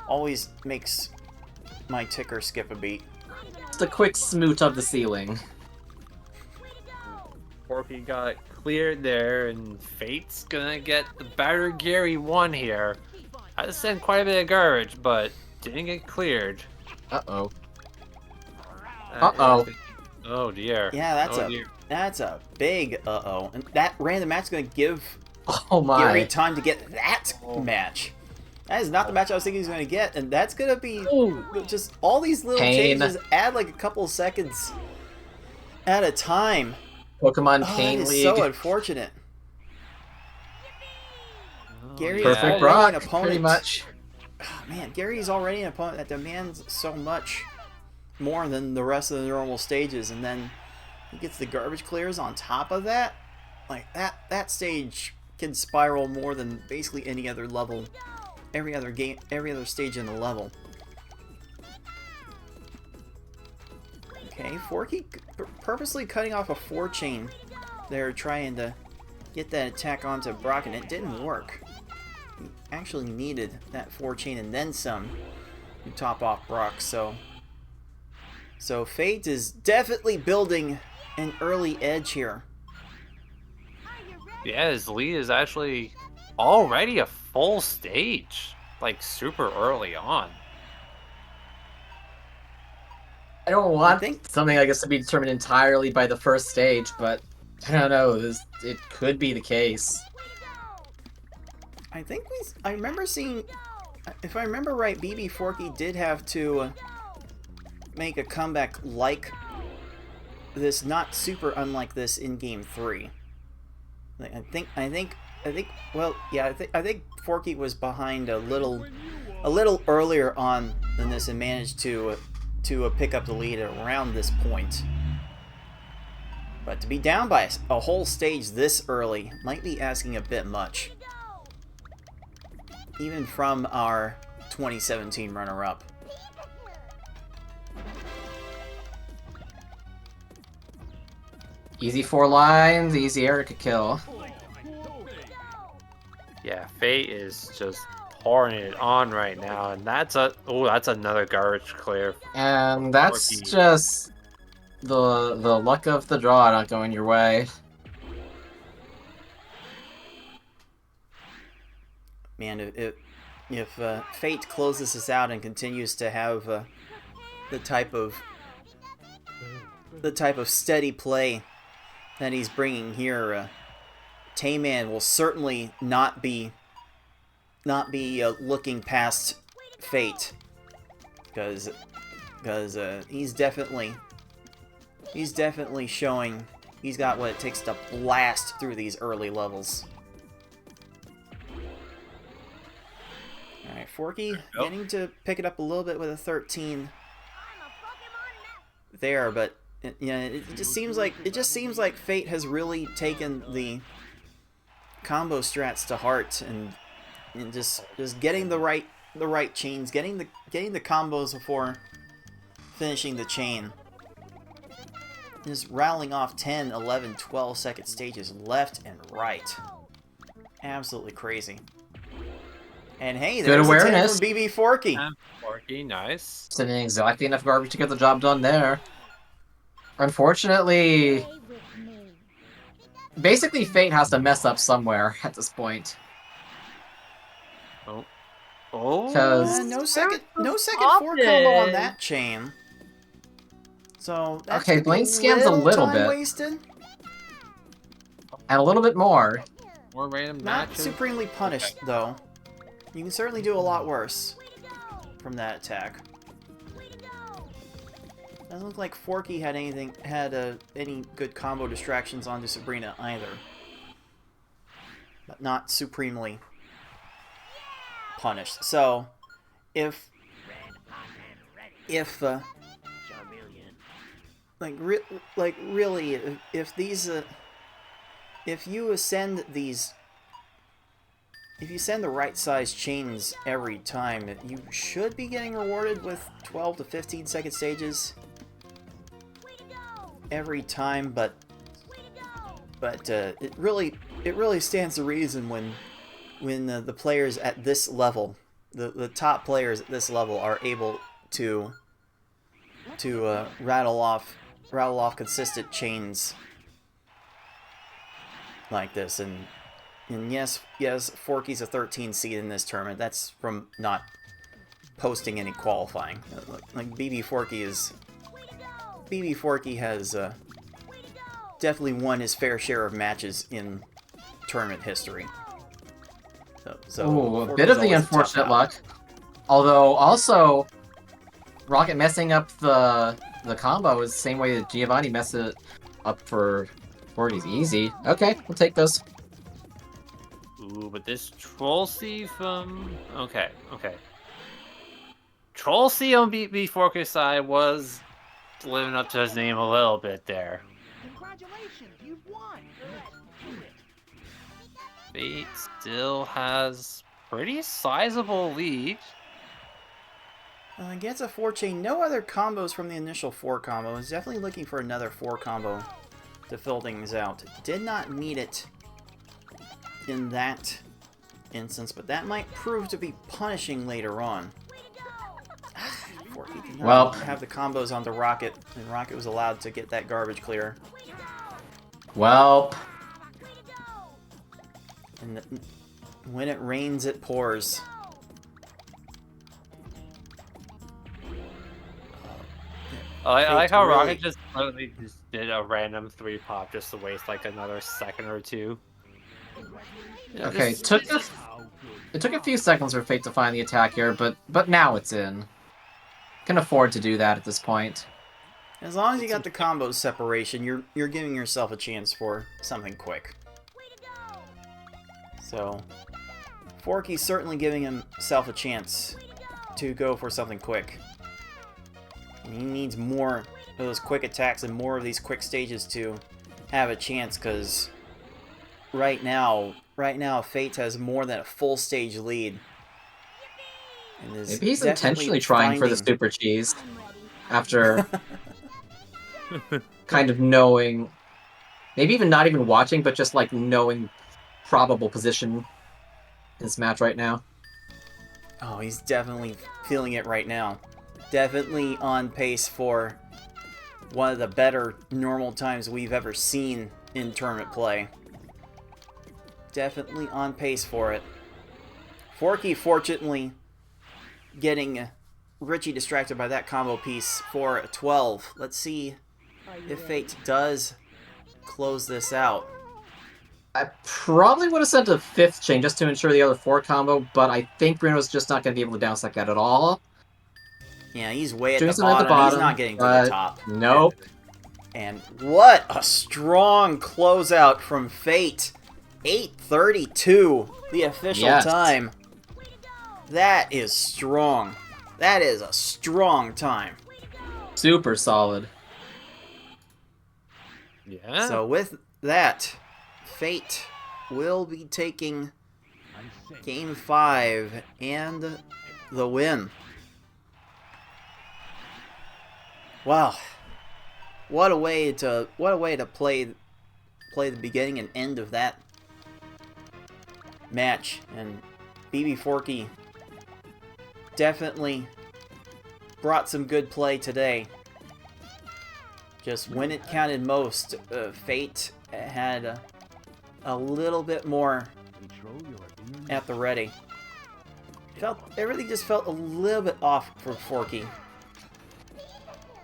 always makes my ticker skip a beat. Just a quick smoot of the ceiling. Bbforky got cleared there, and Fate's gonna get the better Gary 1 here. Had to send quite a bit of garbage, but didn't get cleared. Uh-oh. That Uh-oh. is- Oh dear. Yeah, Oh, dear. that's a big uh-oh. And that random match is going to give Oh Gary my. time to get that match. That is not the match I was thinking he was going to get, and that's going to be just all these little Pain. changes add like a couple seconds at a time. Pokemon Oh, Pain that is League. so unfortunate. Gary is Perfect already Brock, an opponent. pretty much. Oh, man, Gary's already an opponent that demands so much more than the rest of the normal stages, and then he gets the garbage clears on top of that. Like that stage can spiral more than basically any other level, every other stage in the level. Okay, Bbforky purposely cutting off a 4-chain there, trying to get that attack onto Brock, and it didn't work. He actually needed that 4-chain and then some to top off Brock, so Fate is definitely building an early edge here. Yeah, his lead is actually already a full stage, like super early on. I don't want think- something, I guess, to be determined entirely by the first stage, but I don't know. It could be the case. I remember seeing, if I remember right, Bbforky did have to make a comeback like this, not super unlike this, in Game 3. I think Bbforky was behind a little earlier on than this and managed to pick up the lead around this point. But to be down by a whole stage this early might be asking a bit much, even from our 2017 runner-up. Easy 4 lines, easy Erica kill. Yeah, Fate is just pouring it on right now, and that's another garbage clear. And that's Bbforky. just the luck of the draw not going your way. Man, Fate closes this out and continues to have the type of steady play that he's bringing here, Tayman will certainly not be looking past Fate, because he's definitely showing he's got what it takes to blast through these early levels. Alright, Forky getting to pick it up a little bit with a 13 there, but it just seems like Fate has really taken the combo strats to heart, and just getting the right chains, getting the combos before finishing the chain. Just rattling off 10, 11, 12 second stages left and right. Absolutely crazy. And hey, there's good awareness from Bbforky. Forky, nice. Sending exactly enough garbage to get the job done there. Unfortunately, basically Fate has to mess up somewhere at this point. Oh, No second 4 combo on that chain. So that's okay, Blaine scams a little time bit, wasted. and a little bit more. More random Not matches. supremely punished though. You can certainly do a lot worse from that attack. Doesn't look like Forky had any good combo distractions onto Sabrina either, but not supremely punished. So, if you send the right size chains every time, you should be getting rewarded with 12 to 15 second stages every time, but it really stands to reason when the players at this level, the top players at this level, are able to rattle off consistent chains like this. And yes, Forky's a 13 seed in this tournament. That's from not posting any qualifying. Like Bbforky has definitely won his fair share of matches in tournament history. Ooh, a bit of the unfortunate luck. Although also, Rocket messing up the combo is the same way that Giovanni messed it up for Forky's. Easy. Okay, we'll take those. Ooh, but this Troll C from... Okay. Troll C on Bbforky's side was living up to his name a little bit there. Congratulations, you've won. Fate still has pretty sizable lead. Gets a 4 chain. No other combos from the initial 4 combo. Is definitely looking for another 4 combo to fill things out. Did not need it in that instance, but that might prove to be punishing later on. Forky did not have the combos onto Rocket, and Rocket was allowed to get that garbage clear. Well, And when it rains, it pours. I like how Rocket just did a random 3-pop just to waste like another second or two. okay, it took a few seconds for Fate to find the attack here, but now it's in. Can afford to do that at this point. As long as you got the combo separation, you're giving yourself a chance for something quick. So, Forky's certainly giving himself a chance to go for something quick. And he needs more of those quick attacks and more of these quick stages to have a chance, because right now Fate has more than a full stage lead. And is Maybe he's intentionally trying for the super cheese after kind of knowing, maybe even not even watching, but just like knowing probable position in this match right now. Oh, he's definitely feeling it right now. Definitely on pace for one of the better normal times we've ever seen in tournament play. Definitely on pace for it. Forky, fortunately, getting Richie distracted by that combo piece for 12. Let's see if Fate does close this out. I probably would have sent a 5th chain just to ensure the other 4 combo, but I think Bruno's just not going to be able to down stack that at all. Yeah, he's way at Doing the something at the bottom. He's bottom, not getting to the but top. nope. And what a strong closeout from Fate. 8:32, the official time. That is strong. That is a strong time. Super solid. Yeah. So with that, Fate will be taking Game 5 and the win. Wow. What a way to play the beginning and end of that match. And Bbforky definitely brought some good play today. Just when it counted most, Fate had a little bit more at the ready. Everything just felt a little bit off for Forky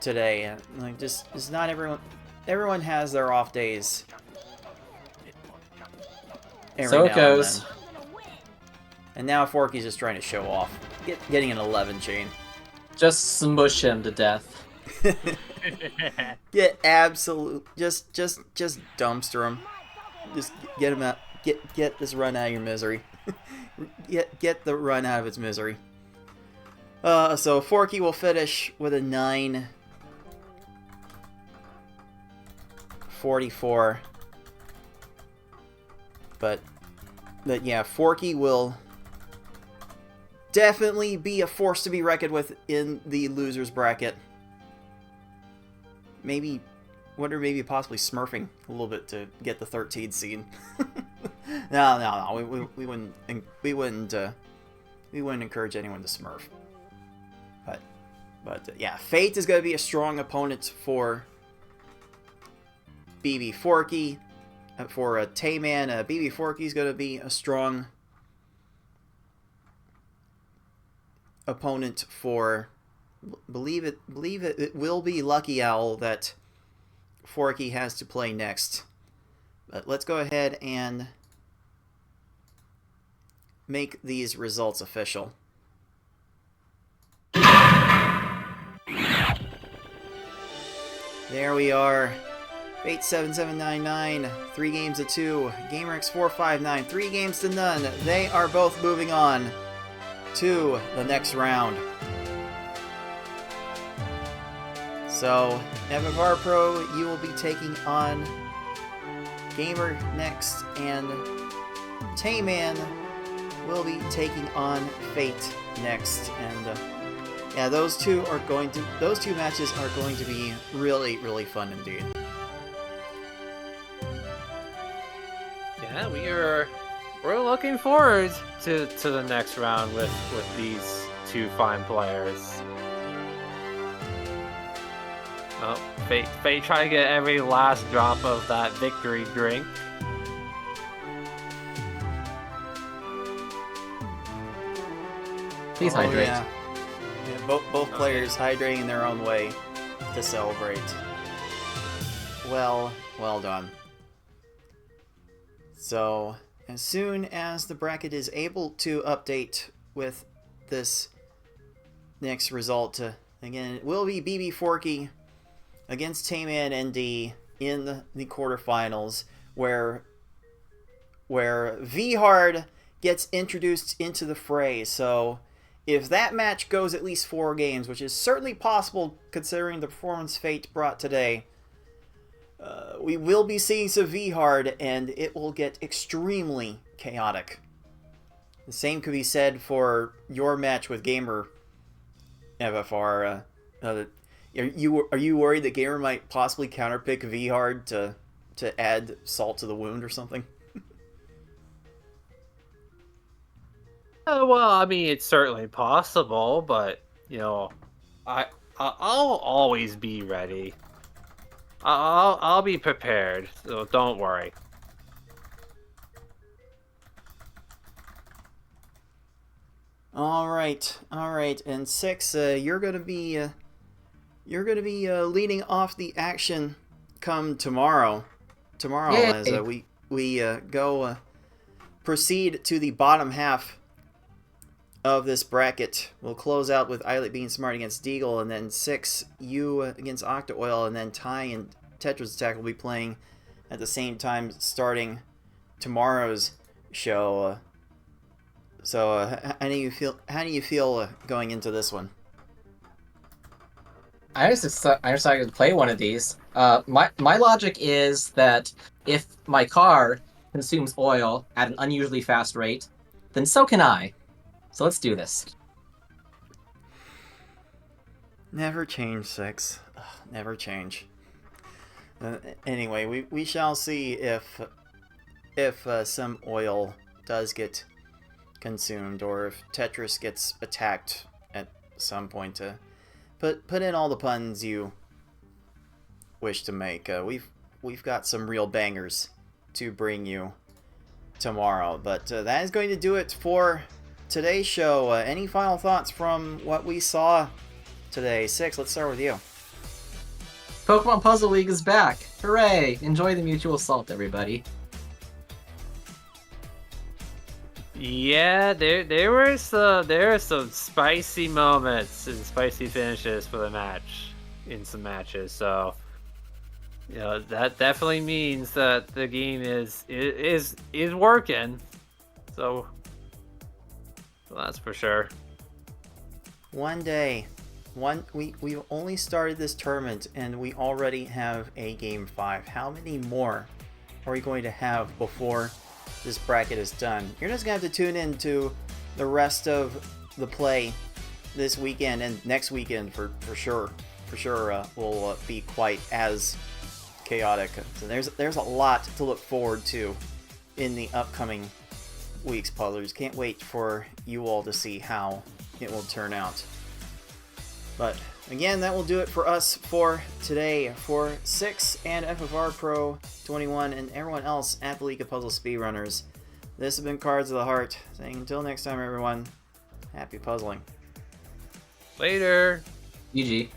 today. Like, just not everyone has their off days. So it goes. And now Forky's just trying to show off, getting an 11 chain. Just smush him to death. Get absolute, just dumpster him. Just get him out. Get this run out of your misery. get the run out of its misery. So Forky will finish with a 9.44. But yeah, Forky will definitely be a force to be reckoned with in the losers bracket. Maybe possibly smurfing a little bit to get the 13th seed. No. We wouldn't encourage anyone to smurf. But yeah, Fate is going to be a strong opponent for Bbforky. For Tayman, Bbforky is going to be a strong opponent for. Believe it will be Lucky Owl that Forky has to play next. But let's go ahead and make these results official. There we are. Fate7799, 3 games to 2. gamerX459, 3 games to none. They are both moving on to the next round. So, FFR Pro, you will be taking on Gamer next, and Tayman will be taking on Fate next. And yeah, those two matches are going to be really, really fun indeed. Yeah, we're looking forward to the next round with these two fine players. Oh, Fate trying to get every last drop of that victory drink. Please hydrate. Yeah, both players hydrating in their own way to celebrate. Well done. So, as soon as the bracket is able to update with this next result, again, it will be Bbforky against Tayman ND in the quarterfinals, where V-Hard gets introduced into the fray. So if that match goes at least 4 games, which is certainly possible considering the performance Fate brought today, we will be seeing some V-Hard, and it will get extremely chaotic. The same could be said for your match with Gamer, FFR. Are you worried that Gamer might possibly counterpick V-Hard to add salt to the wound or something? Well, I mean, it's certainly possible, but you know, I'll always be ready. I'll be prepared, so don't worry. All right, and 6, you're gonna be leading off the action come tomorrow. Tomorrow, Yay. as we go proceed to the bottom half of this bracket. We'll close out with Eilert being smart against Deagle, and then 6, you against Octa Oil, and then Ty and Tetris Attack will be playing at the same time, starting tomorrow's show. So, how do you feel? How do you feel going into this one? I just decided to play one of these. My logic is that if my car consumes oil at an unusually fast rate, then so can I. So let's do this. Never change, 6. Ugh, never change. Anyway, we shall see if some oil does get consumed, or if Tetris gets attacked at some point. Put in all the puns you wish to make. We've got some real bangers to bring you tomorrow. But that is going to do it for today's show. Any final thoughts from what we saw today? 6, let's start with you. Pokemon Puzzle League is back! Hooray! Enjoy the Mutual Assault, everybody. Yeah, there were some spicy moments and spicy finishes for the match in some matches. So, you know, that definitely means that the game is working. So that's for sure. One day, we've only started this tournament and we already have a game 5. How many more are we going to have before this bracket is done? You're just gonna have to tune in to the rest of the play this weekend and next weekend for sure. For sure, will be quite as chaotic. So there's a lot to look forward to in the upcoming weeks, puzzlers. Can't wait for you all to see how it will turn out. But again, that will do it for us for today. For 6 and FFR Pro 21 and everyone else at the League of Puzzle Speedrunners, this has been Cards of the Heart, saying until next time, everyone, happy puzzling. Later. GG.